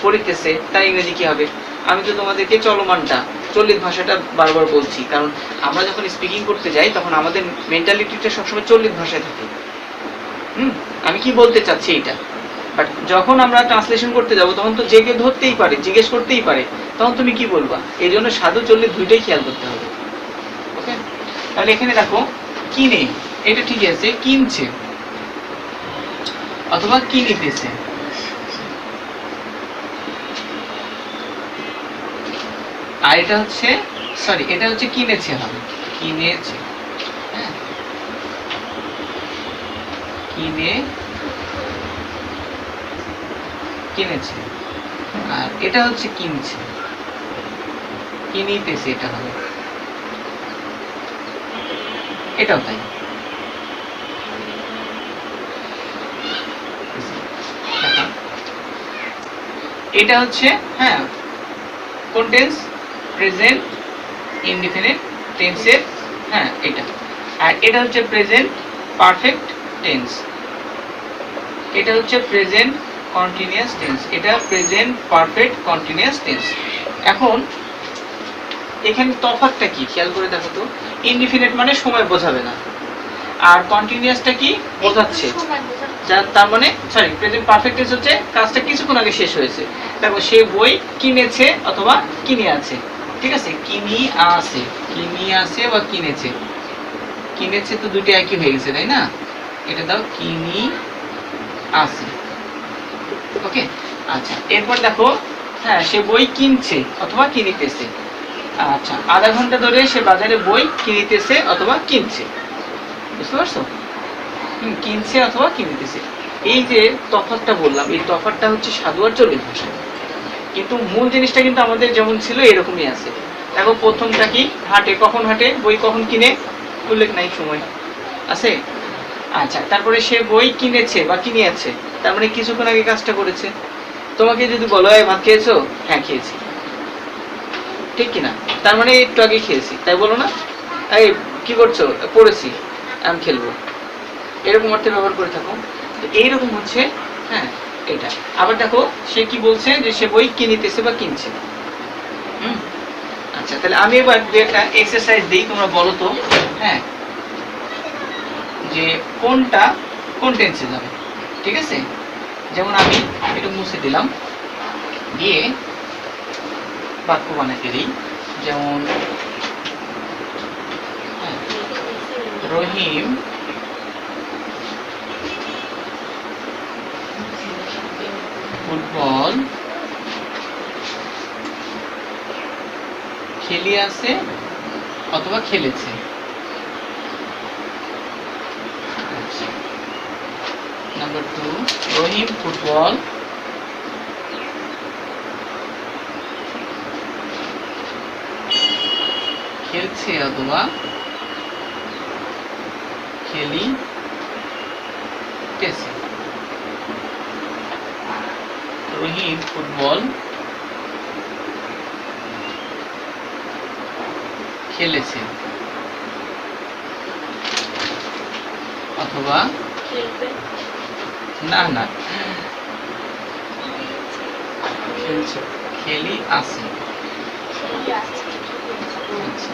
[SPEAKER 1] পড়িতেছে, তার ইংরেজি কি হবে। আমি তো তোমাদেরকে চলমানটা চল্লিশ ভাষাটা বারবার বলছি, কারণ আমরা যখন স্পিকিং করতে যাই তখন আমাদের মেন্টালিটিটা সবসময় চল্লিশ ভাষায় থাকে। আমি কি বলতে চাচ্ছি এটা, বাট যখন আমরা ট্রান্সলেশন করতে যাব তখন তো যে কেউ ধরতেই পারে, জিজ্ঞেস করতেই পারে, তখন তুমি কি বলবা, এই জন্য সাধু চল্লিশ দুইটাই খেয়াল করতে হবে। ওকে, তাহলে এখানে দেখো কিনে, এটা ঠিক আছে, কিনছে অথবা কিনিতেছে। আর এটা হচ্ছে, সরি এটা হচ্ছে কিনেছে হবে, কিনেছে, হ্যাঁ কিনে কিনেছে। আর এটা হচ্ছে কিনছে, কিনিতেছে, এটা হবে, এটাও তাই। এটা হচ্ছে হ্যাঁ কোন টেন্স, প্রেজেন্ট ইনডিফিনিট টেন্সের, হ্যাঁ এটা। আর এটা হচ্ছে প্রেজেন্ট পারফেক্ট টেন্স, এটা হচ্ছে প্রেজেন্ট কন্টিনিউয়াস টেন্স, এটা প্রেজেন্ট পারফেক্ট কন্টিনিউয়াস টেন্স। এখন এখানে তফাৎটা কি খেয়াল করে দেখো তো, ইনডিফিনিট মানে সময় বোঝাবে না, আর কন্টিনিউয়াসটা কি বোঝাচ্ছে, তার মানে সরি প্রেজেন্ট পারফেক্ট টেন্স হচ্ছে কাজটা কিছুক্ষণ আগে শেষ হয়েছে। দেখো সে বই কিনেছে অথবা কিনে আছে, ঠিক আছে, কিনি আছে, কিনি আছে বা কিনেছে, কিনেছে তো দুটো একই হয়ে গেছে তাই না, এটা দাও কিনি আছে। ওকে, আচ্ছা এরপর দেখো হ্যাঁ সে বই কিনছে অথবা কিনিতেছে। আচ্ছা, আধা ঘন্টা ধরে সে বাজারে বই কিনিতেছে অথবা কিনছে, বুঝতে পারছো, কিনছে অথবা কিনতেছে। এই যে তফাৎটা বললাম, এই তফাৎটা হচ্ছে সাধু আর চল্লিশ ভাষা, কিন্তু মূল জিনিসটা কিন্তু আমাদের যেমন ছিল এরকমই আছে। দেখো প্রথমটা কি, হাটে, কখন হাটে, বই কখন কিনে, উল্লেখ নাই, সময় আছে। আচ্ছা, তারপরে সে বই কিনেছে বা কিনিয়েছে, তার মানে কিছুক্ষণ আগে কাজটা করেছে। তোমাকে যদি বলো এই ভাত খেয়েছো, হ্যাঁ খেয়েছি, ঠিক কিনা, তার মানে একটু আগে খেয়েছি, তাই বলো না, এই কি করছো, পড়েছি, আমি খেলবো, এরকম অর্থে ব্যবহার করে থাকো। তো এইরকম হচ্ছে হ্যাঁ এটা। আবার দেখো সে কি বলছে, যে সে বই কিনিতেছে বা কিনছে। আচ্ছা, তাহলে আমি এবার একটা এক্সারসাইজ দিই, তোমরা বলো তো হ্যাঁ যে কোনটা কোন টেন্সে যাবে, ঠিক আছে। যেমন আমি একটু মুছে দিলাম, দিয়ে বাক্য বানাতে দিই, যেমন রহিম ফুটবল খেলিয়াছে অথবা খেলেছে। নাম্বার 2, রহিম ফুটবল খেলছে অথবা খেলিতেছে। রহিম ফুটবল খেলেছে অথবা
[SPEAKER 2] খেলবে
[SPEAKER 1] না না খেলছে খেলি আছে।
[SPEAKER 2] খেলি আছে
[SPEAKER 1] আচ্ছা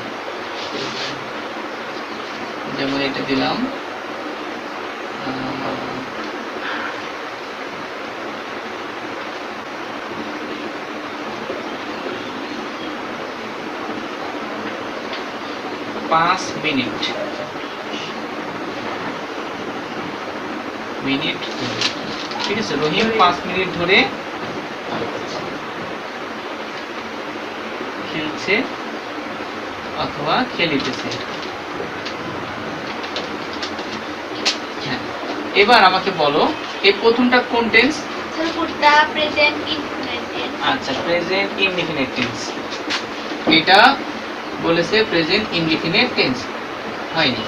[SPEAKER 1] যেমন এটা দিলাম আহ, 5 মিনিট ঠিক আছে রহিম 5 মিনিট ধরে খেলছে অথবা খেলিতেছে। হ্যাঁ, এবার আমাকে বলো এই প্রথমটা কোন টেন্স?
[SPEAKER 2] স্যার পুরটা প্রেজেন্ট ইনফিনিট টেন্স
[SPEAKER 1] আচ্ছা প্রেজেন্ট ইনডিফিনিট টেন্স, এটা বলেছে প্রেজেন্ট ইনডিফিনিট টেন্স হয়নি।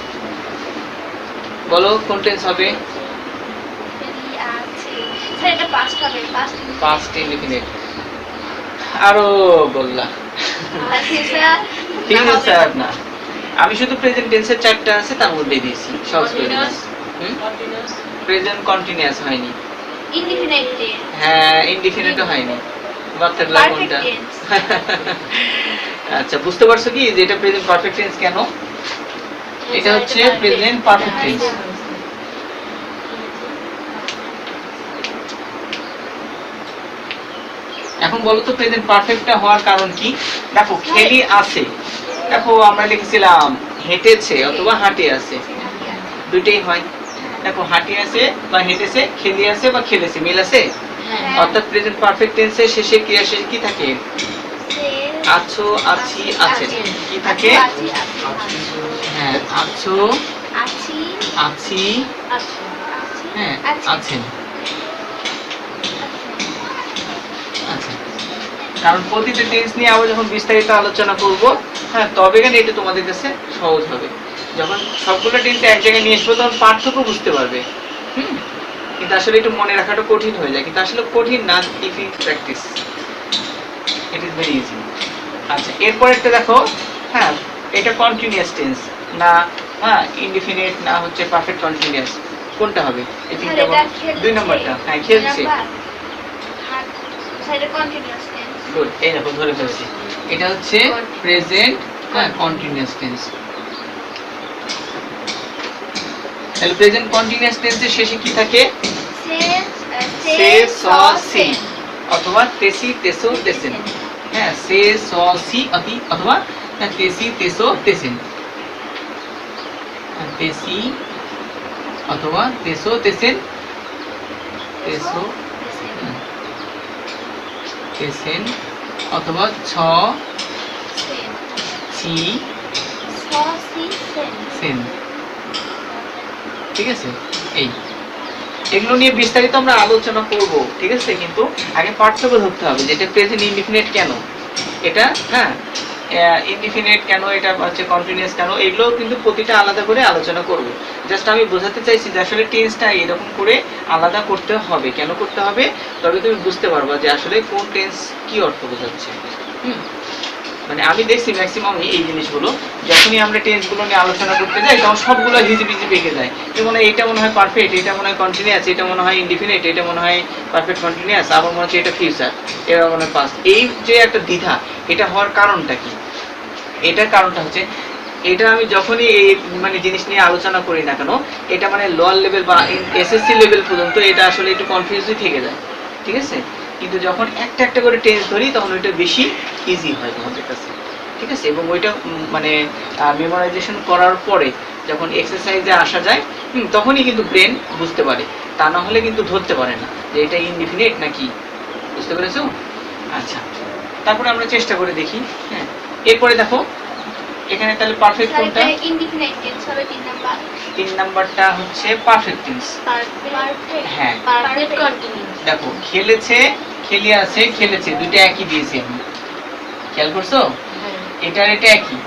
[SPEAKER 1] বলো কোন টেন্স হবে?
[SPEAKER 2] খেলি আছে স্যার এটা পাস্ট হবে
[SPEAKER 1] পাস্ট ইনডিফিনিট। আরো বললা
[SPEAKER 2] স্যার
[SPEAKER 1] ঠিক আছে স্যার না, আমি শুধু প্রেজেন্ট টেন্সের চারটা আছে তার মধ্যে দিয়েছি সব প্রেজেন্ট কন্টিনিউয়াস হয়নি।
[SPEAKER 2] ইনডিফিনিট টেন্স
[SPEAKER 1] হ্যাঁ ইনডিফিনিটও হয়নি। বাচ্চার
[SPEAKER 2] পারফেক্ট
[SPEAKER 1] কোনটা?
[SPEAKER 2] টেন্স
[SPEAKER 1] আচ্ছা বুঝতে পারছো কি যে এটা প্রেজেন্ট পারফেক্ট টেন্স কেন? এটা হচ্ছে প্রেজেন্ট পারফেক্ট টেন্স। এখন বলো তো প্রেজেন্ট পারফেক্টটা হওয়ার কারণ কি? দেখো খেলি আছে, দেখো আমরা লিখেছিলাম হেঁটেছে অথবা হাঁটে আছে, দুইটাই হয়। দেখো হাঁটে আছে বা হেঁটেছে, খেলি আছে বা খেলেছে, মিল আছে। অর্থাৎ প্রেজেন্ট পারফেক্ট টেন্সের শেষে ক্রিয়া শেষে কি থাকে? আছো আছি আছেন। কি থাকে? হ্যাঁ আছো
[SPEAKER 2] আছি
[SPEAKER 1] আছি হ্যাঁ আছেন। আচ্ছা কারণ প্রতিটা টেন্স নিয়ে আবার যখন বিস্তারিত আলোচনা করব হ্যাঁ তবে কেন এটা তোমাদের কাছে সহজ হবে। যখন সবগুলো টেন্স এক জায়গায় নিয়ে আসবো তখন পার্থক্য বুঝতে পারবে। কিন্তু আসলে একটু মনে রাখাটা কঠিন হয়ে যায়, কিন্তু আসলে কঠিন না, if you practice it is very easy. আচ্ছা এরপরেরটা দেখো, হ্যাঁ এটা কন্টিনিউয়াস টেন্স না, হ্যাঁ ইনডিফিনিট না হচ্ছে পারফেক্ট কন্টিনিউয়াস, কোনটা হবে? এই তিনটা দুই নম্বরটা, হ্যাঁ খেলছে।
[SPEAKER 2] স্যার এটা কন্টিনিউয়াস টেন্স
[SPEAKER 1] গুড, এই দেখো ধরে ফেলছি, এটা হচ্ছে প্রেজেন্ট হ্যাঁ কন্টিনিউয়াস টেন্স। তাহলে প্রেজেন্ট কন্টিনিউয়াস টেন্সের শেষে কি থাকে? সে স সি অথবা তেসি তেসো তেসেন। হ্যাঁ সে স সি অথবা তেসি তেসো তেসেন, তেসি অথবা তেসো তেসেন, তেসো তেসেন অথবা ছ ছি সেন। ঠিক আছে, এই এগুলো নিয়ে বিস্তারিত আমরা আলোচনা করব, ঠিক আছে। কিন্তু আগে পার্থক্য ধরতে হবে যে এটা প্রেজেন্ট ইনডিফিনিট কেন, এটা হ্যাঁ ইনডিফিনিট কেন, এটা হচ্ছে কন্টিনিউয়াস কেন, এগুলো কিন্তু প্রতিটা আলাদা করে আলোচনা করব। জাস্ট আমি বোঝাতে চাইছি যে আসলে টেন্সটা এরকম করে আলাদা করতে হবে, কেন করতে হবে, তবে তুমি বুঝতে পারবা যে আসলে কোন টেন্স কি অর্থ বোঝাচ্ছে। মানে আমি দেখছি ম্যাক্সিমাম এই জিনিসগুলো যখনই আমরা টেন্সগুলো নিয়ে আলোচনা করতে যাই তখন সবগুলো হিজিবিজি পেকে যায়। যেমন এটা মনে হয় পারফেক্ট, এটা মনে হয় কন্টিনিউয়াস, এটা মনে হয় ইনডিফিনিট, এটা মনে হয় পারফেক্ট কন্টিনিউয়াস, আবার মনে হচ্ছে এটা ফিউচার, এটা মনে হয় পাস্ট। এই যে একটা দ্বিধা, এটা হওয়ার কারণটা কি? এটার কারণটা হচ্ছে এটা আমি যখনই এই মানে জিনিস নিয়ে আলোচনা করি না কেন, এটা মানে লোয়ার লেভেল বা এসএসসি লেভেল পর্যন্ত এটা আসলে একটু কনফিউজই থেকে যায়, ঠিক আছে। কিন্তু যখন একটা একটা করে টেন্স ধরি তখন ওইটা বেশি ইজি হয় তোমাদের কাছে, ঠিক আছে। এবং ওইটা মানে মেমোরাইজেশন করার পরে যখন এক্সারসাইজে আসা যায় তখনই কিন্তু ব্রেন বুঝতে পারে, তা না হলে কিন্তু ধরতে পারে না যে এটা ইনডিফিনিট নাকি। বুঝতে পেরেছো? আচ্ছা তারপরে আমরা চেষ্টা করে দেখি। হ্যাঁ এরপরে দেখো এখানে তাহলে পারফেক্ট কোনটা?
[SPEAKER 2] ইনডিফিনিট টেন্স হবে 3 নাম্বার।
[SPEAKER 1] 3 নাম্বারটা হচ্ছে পারফেক্ট টেন্স। হ্যাঁ
[SPEAKER 2] পারফেক্ট কন্টিনিউয়াস।
[SPEAKER 1] দেখো খেলেছে, খেলে আছে, খেলেছে, দুইটা একই দিয়েছি আমি, খেয়াল করছো? এটা আর এটা একই,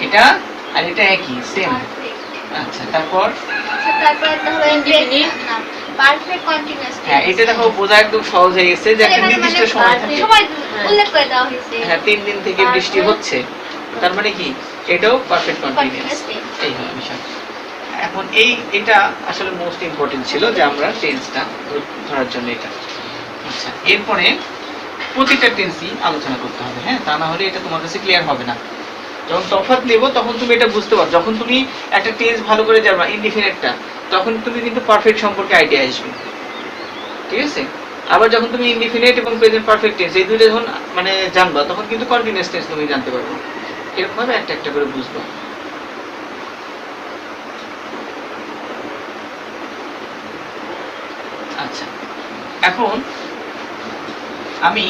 [SPEAKER 1] এটা আর এটা একই সেম। আচ্ছা তারপর
[SPEAKER 2] তারপর এটা হলো ইনডিফিনিট। পারফেক্ট কন্টিনিউয়াস
[SPEAKER 1] হ্যাঁ এটা দেখো বোঝা একদম সহজ হয়ে গেছে যে একটা নির্দিষ্ট সময় থাকে।
[SPEAKER 2] সময় উল্লেখ করে দেওয়া হয়েছে।
[SPEAKER 1] হ্যাঁ 3 দিন থেকে বৃষ্টি হচ্ছে, তার মানে কি এটাও পারফেক্ট কন্টিনিউয়াস। এই হলো বিষয়। এখন এটা আসলে মোস্ট ইম্পর্টেন্ট ছিল যে আমরা টেন্সটা ধরার জন্য এটা। আচ্ছা এরপরে প্রতিটা টেন্সই আলোচনা করতে হবে, হ্যাঁ, তা না হলে এটা তোমার কাছে ক্লিয়ার হবে না। যখন তফাৎ নেব তখন তুমি এটা বুঝতে পারো। যখন তুমি একটা টেন্স ভালো করে জানবা ইনডিফিনিটটা, তখন তুমি কিন্তু পারফেক্ট সম্পর্কে আইডিয়া আসবে, ঠিক আছে? আবার যখন তুমি ইনডিফিনিট এবং প্রেজেন্ট পারফেক্ট টেন্স এই দুইটা যখন মানে জানবা, তখন কিন্তু কন্টিনিউয়াস টেন্স তুমি জানতে পারবে। এরকম ভাবে একটা একটা করে বুঝবা। আচ্ছা এখন আমি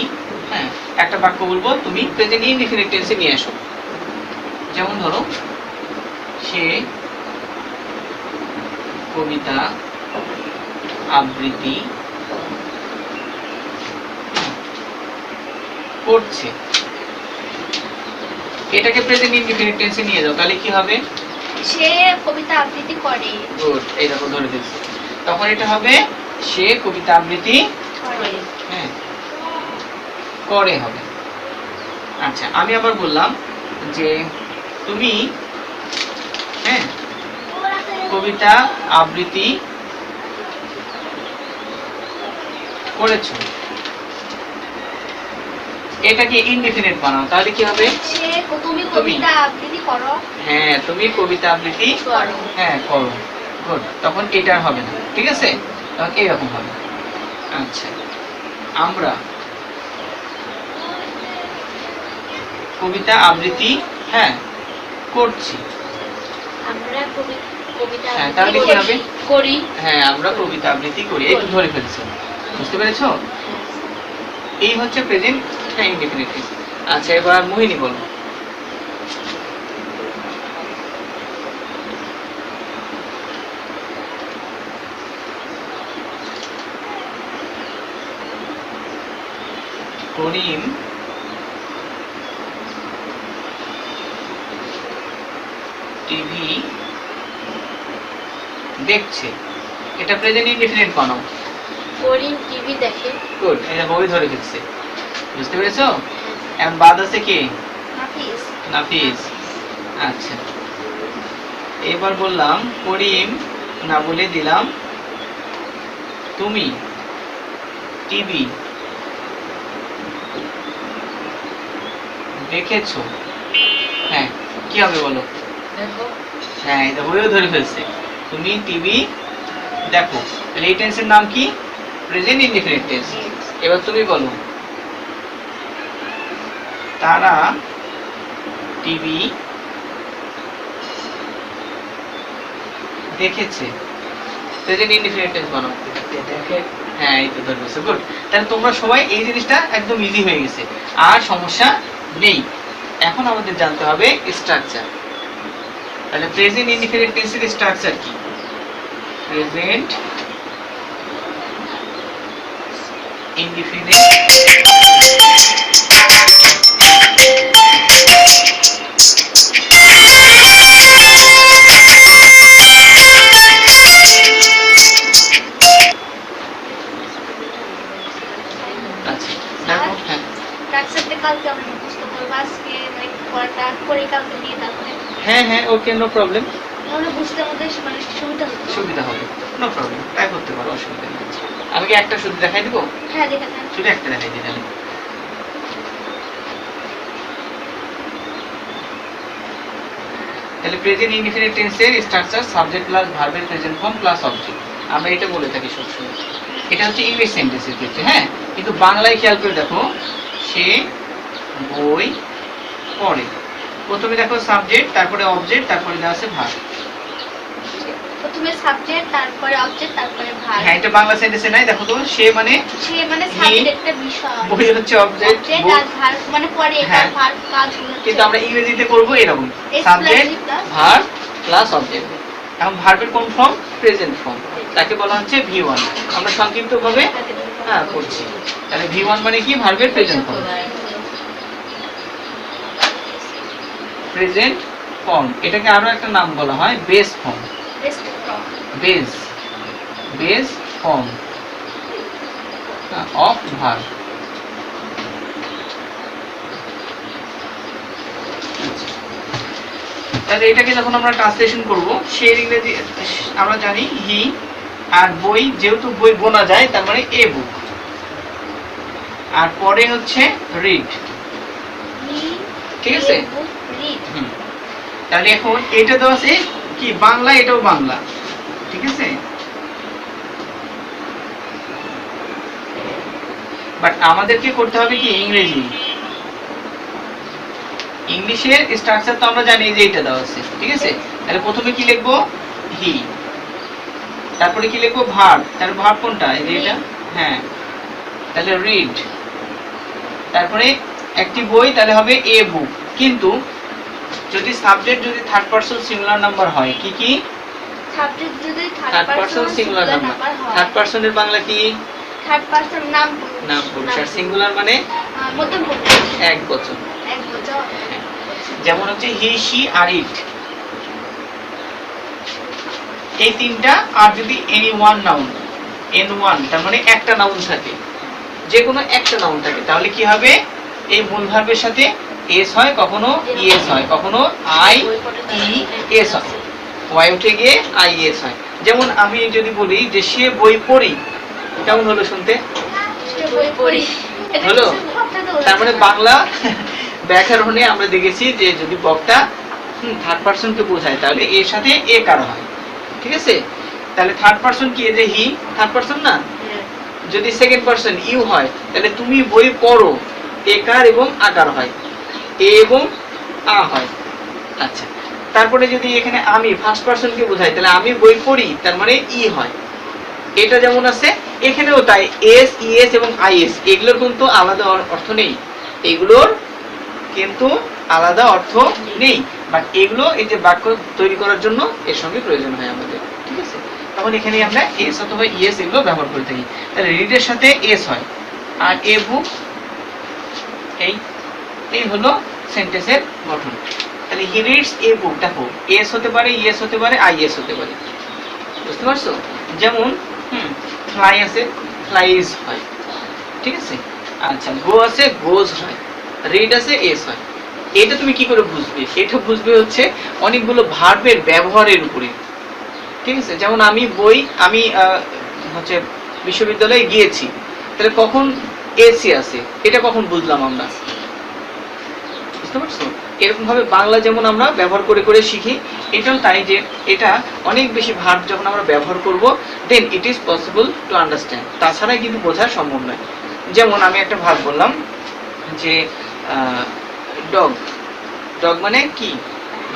[SPEAKER 1] হ্যাঁ একটা বাক্য বলবো, তুমি প্রেজেন্ট ইনডিফিনিট টেন্সে নিয়ে আসো। যেমন ধরো সে কবিতা আবৃত্তি করছে, এটাকে প্রেজেন্ট ইনডিফিনিট টেন্সে নিয়ে যাও, তাহলে কি হবে?
[SPEAKER 2] সে কবিতা আবৃত্তি করে।
[SPEAKER 1] গুড, এই দেখো ধরে দিচ্ছি। তখন এটা হবে সে কবিতা আবৃত্তি
[SPEAKER 2] করে।
[SPEAKER 1] হ্যাঁ করে হবে। আচ্ছা আমি আবার বললাম যে তুমি হ্যাঁ কবিতা আবৃত্তি করেছো, এটাকে ইনডিফিনিট বানাও, তাহলে কি হবে?
[SPEAKER 2] তুমি কবিতা আবৃত্তি করো।
[SPEAKER 1] হ্যাঁ তুমি কবিতা আবৃত্তি
[SPEAKER 2] করো।
[SPEAKER 1] হ্যাঁ করো। গুড, তখন এটা হবে না, ঠিক আছে? তখন এইরকম হবে। আচ্ছা আমরা কবিতা আবৃত্তি হ্যাঁ করছি।
[SPEAKER 2] আমরা কবিতা
[SPEAKER 1] হ্যাঁ তাহলে কি হবে?
[SPEAKER 2] করি।
[SPEAKER 1] হ্যাঁ আমরা কবিতা আবৃত্তি করি, এই তো ধরে ফেলছো, বুঝতে পেরেছো? এই হচ্ছে প্রেজেন্ট হ্যাঁ ইনডিফিনিট। আচ্ছা এবার মোহিনী বলো। করিম টিভি দেখছে, এটা প্রেজেন্ট ইনডিফিনিট বানাও।
[SPEAKER 2] করিম টিভি দেখে।
[SPEAKER 1] গুড, এটা বই ধরে ফেলছে, বুঝতে পেরেছো? এখন বাদ আছে কি?
[SPEAKER 2] নাফিস।
[SPEAKER 1] নাফিস। আচ্ছা এবার বললাম করিম না বলে দিলাম তুমি টিভি দেখেছো, হ্যাঁ কি হবে বলো?
[SPEAKER 2] দেখো।
[SPEAKER 1] হ্যাঁ এটা বইও ধরে ফেলছে, তুমি টিভি দেখো, তাহলে এই টেন্সের নাম কি? Present indefinite tense. এবার তুমি বলো তারা টিভি দেখেছে, প্রেজেন্ট ইনডিফিনিট টেন্স বানাও। দেখে হ্যাঁ এই তো ধরে ফেলছে। গুড, তাহলে তোমরা সবাই এই জিনিসটা একদম ইজি হয়ে গেছে, আর সমস্যা নেই। এখন আমাদের জানতে হবে স্ট্রাকচার। তাহলে প্রেজেন্ট ইনডিফিনিট টেন্সের স্ট্রাকচার কি? প্রেজেন্ট ইনডিফিনিট আচ্ছা দেখো হ্যাঁ
[SPEAKER 2] কালকে আমরা মুখস্থ করবো, আজকে মানে পড়াটা করে কালকে নিয়ে তারপরে
[SPEAKER 1] হ্যাঁ হ্যাঁ ওকে নো প্রবলেম,
[SPEAKER 2] তাহলে বুঝতে আমাদের মানে সুবিধা হবে।
[SPEAKER 1] সুবিধা হবে, নো প্রবলেম, তাই করতে পারো, অসুবিধা নেই। আমি কি একটা শুধু দেখাই দিব?
[SPEAKER 2] হ্যাঁ দেখা যাক।
[SPEAKER 1] শুধু একটা দেখাই দিই তাহলে। তাহলে প্রেজেন্ট ইনডিফিনিট টেন্সের স্ট্রাকচার সাবজেক্ট প্লাস ভার্বের প্রেজেন্ট ফর্ম প্লাস অবজেক্ট, আমরা এটা বলে থাকি সবসময়। এটা হচ্ছে ইংলিশ সেন্টেন্সের ক্ষেত্রে, হ্যাঁ, কিন্তু বাংলায় খেয়াল করে দেখো সে বই পড়ে, প্রথমে দেখো সাবজেক্ট, তারপরে অবজেক্ট, তারপরে দেওয়া আছে ভার্ব।
[SPEAKER 2] প্রথমে সাবজেক্ট, তারপরে অবজেক্ট, তারপরে ভার্ব।
[SPEAKER 1] হ্যাঁ এটা বাংলা সেন্টেন্সে নাই, দেখো তো সে মানে
[SPEAKER 2] সে মানে সাবজেক্টের বিষয়,
[SPEAKER 1] বই হচ্ছে অবজেক্ট,
[SPEAKER 2] অবজেক্ট আর ভার্ব মানে পরে এটা
[SPEAKER 1] হ্যাঁ।
[SPEAKER 2] ভার্ব কাজগুলো হচ্ছে।
[SPEAKER 1] কিন্তু আমরা ইংরেজিতে করব এরকম সাবজেক্ট ভার্ব প্লাস অবজেক্ট। এখন ভার্বের কোন ফর্ম? প্রেজেন্ট ফর্ম, তাকে বলা হচ্ছে V1। আমরা সংক্ষিপ্তভাবে হ্যাঁ করছি। তাহলে V1 মানে কি? ভার্বের প্রেজেন্ট ফর্ম। প্রেজেন্ট ফর্ম, এটাকে আরো একটা নাম বলা হয় base form.
[SPEAKER 2] Best form.
[SPEAKER 1] Base, base form of verb. তাহলে এটাকে যখন আমরা ট্রান্সলেশন করব, সে ইংরেজি আমরা জানি হি, আর বই যেহেতু বই বোনা যায় তার মানে এ বুক, আর পরে হচ্ছে রিড। ঠিক আছে, তাহলে এখন এটা তো আছে কি বাংলা, এটাও বাংলা। ঠিক আছে, বাট আমাদেরকে করতে হবে কি ইংরেজি। ইংলিশের স্ট্রাকচার তো আমরা জানি যে এটা দেওয়া আছে। ঠিক আছে, তাহলে প্রথমে কি লিখবো হি, তারপরে কি লিখবো ভার্ব। তাহলে ভার্ব কোনটা, এই যে এটা, হ্যাঁ, তাহলে রিড। তারপরে একটি বই, তাহলে হবে এ বুক। কিন্তু যদি সাবজেক্ট যদি থার্ড পারসন সিঙ্গুলার নাম্বার হয়, কি কি
[SPEAKER 2] সাবজেক্ট যদি
[SPEAKER 1] third person singular number. Third পারসনের বাংলা কি
[SPEAKER 2] থার্ড পারসন নাম
[SPEAKER 1] পুরুষ, আর সিঙ্গুলার মানে
[SPEAKER 2] মধ্যম পুরুষ,
[SPEAKER 1] এক বচন।
[SPEAKER 2] এক বচন।
[SPEAKER 1] যেমন হচ্ছে হি, শি আর ইট, এই তিনটা। আর যদি any one noun, N one, তার মানে একটা নাউন থাকে, যে কোনো একটা নাউন থাকে, তাহলে কি হবে এই মূল ভার্বের সাথে এস হয়, কখনো ইএস হয়, কখনো আই ই এস হয়, ওয়াই উঠে গিয়ে আই এস হয়। যেমন আমি যদি বলি যে সে বই পড়ি, কেমন হলো শুনতে,
[SPEAKER 2] সে বই পড়ি, এটা
[SPEAKER 1] হলো?
[SPEAKER 2] কিছু ভাবতে তো
[SPEAKER 1] তার মানে বাংলা ব্যাকরণে আমরা দেখেছি যে যদি বক্তা থার্ড পারসনকে বোঝায় তাহলে এর সাথে এ কার হয়। ঠিক আছে, তাহলে থার্ড পারসন কি, এই যে হি থার্ড পারসন না, যদি সেকেন্ড পারসন ইউ হয় তাহলে তুমি বই পড়ো, একার এবং আকার হয়, এ এবং আ হয়। আচ্ছা, তারপরে যদি এখানে আমি ফার্স্ট পারসনকে বোঝাই তাহলে আমি বই পড়ি, তার মানে ই হয়। এটা যেমন আছে এখানেও তাই, এস ইএস এবং আইএস এগুলোর কিন্তু আলাদা অর্থ নেই, এগুলোর কিন্তু আলাদা অর্থ নেই, বাট এগুলো এই যে বাক্য তৈরি করার জন্য এর সঙ্গে প্রয়োজন হয় আমাদের। ঠিক আছে, তখন এখানে আমরা এস অথবা ইএস এগুলো ব্যবহার করে থাকি। তাহলে রিডের সাথে এস হয়, আর এ বুক, এই হলো সেন্টেন্সের গঠন। তাহলে হি রিডস এ বুক, দেখো এস হতে পারে, ইএস হতে পারে, আইএস হতে পারে। বুঝতে পারছো? যেমন ফ্লাই আছে, ফ্লাইজ হয়। ঠিক আছে, আচ্ছা, গো আছে, গোজ হয়, রিড আছে, এস হয়। এটা তুমি কি করে বুঝবে? এটা বুঝবে হচ্ছে অনেকগুলো ভার্বের ব্যবহারের উপরে। ঠিক আছে, যেমন আমি বই, আমি হচ্ছে বিশ্ববিদ্যালয়ে গিয়েছি, তাহলে কখন এসি আছে, এটা কখন বুঝলাম আমরা? বুঝতে পারছো? এরকম ভাবে বাংলা যেমন আমরা ব্যবহার করে করে শিখি, এটাও তাই, যে এটা অনেক বেশি ভার্ব যখন আমরা ব্যবহার করব then it is possible to understand, তাছাড়া কিন্তু বোঝা সম্ভব নয়। যেমন আমি একটা ভার্ব বললাম যে ডগ, ডগ মানে কি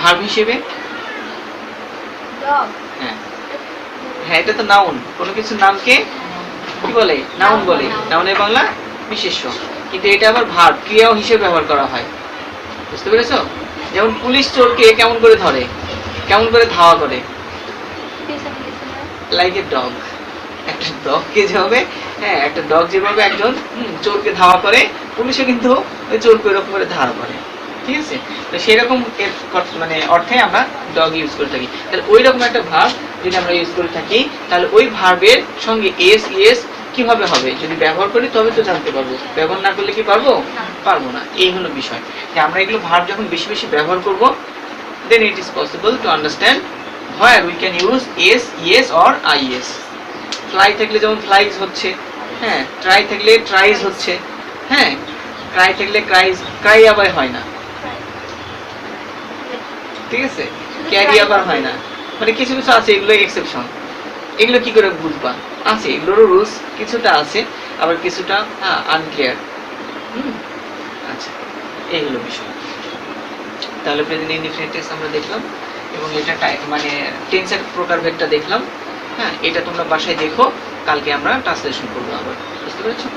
[SPEAKER 1] ভার্ব হিসেবে?
[SPEAKER 2] ডগ,
[SPEAKER 1] হ্যাঁ হ্যাঁ, এটা তো নাউন, কোনো কিছু নামকে কি বলে? নাউন বলে। নাউনের বাংলা বিশেষ্য, কিন্তু এটা আবার ভার্ব, ক্রিয়াও হিসেবে ব্যবহার করা হয়। বুঝতে পেরেছো? যেমন পুলিশ চোরকে কেমন করে ধরে, কেমন করে ধাওয়া করে? Like a dog. একটা ডগকে যেভাবে, হ্যাঁ, একটা ডগ যেভাবে একজন চোরকে ধাওয়া করে, পুলিশও কিন্তু ওই চোরকে এরকম করে ধাওয়া করে। ঠিক আছে, তো সেরকম মানে অর্থে আমরা ডগ ইউজ করে থাকি। তাহলে ওই রকম একটা ভার্ব যদি আমরা ইউজ করে থাকি, তাহলে ওই ভার্বের সঙ্গে এস ইএস কিভাবে হবে, যদি ব্যবহার করি তবে তো জানতে পারবো, ব্যবহার না করলে কি পারবো? পারবো না। এই হলো বিষয়, যে আমরা এগুলো ভার্ব যখন বেশি বেশি ব্যবহার করব, then it is possible to understand where we can use s, yes or is. fly থাকলে যেমন flies হচ্ছে, হ্যাঁ, try থাকলে tries হচ্ছে, হ্যাঁ, cry থাকলে cries, cry আবার হয় না। ঠিক আছে, ক্যারি আবার হয় না, মানে কিছু কিছু আছে, এগুলো এক্সেপশন। এগুলো কি করে বুঝবা? আছে, এগুলোরও রুলস কিছুটা আছে, আবার কিছুটা আনক্লিয়ার। আচ্ছা, এই হলো বিষয়। তাহলে প্রেজেন্ট ইনডিফিনিট টেন্স আমরা দেখলাম, এবং এটা মানে টেন্সের প্রকারভেদটা দেখলাম। হ্যাঁ, এটা তোমরা বাসায় দেখো, কালকে আমরা ট্রান্সলেশন করবো আবার। বুঝতে পেরেছো?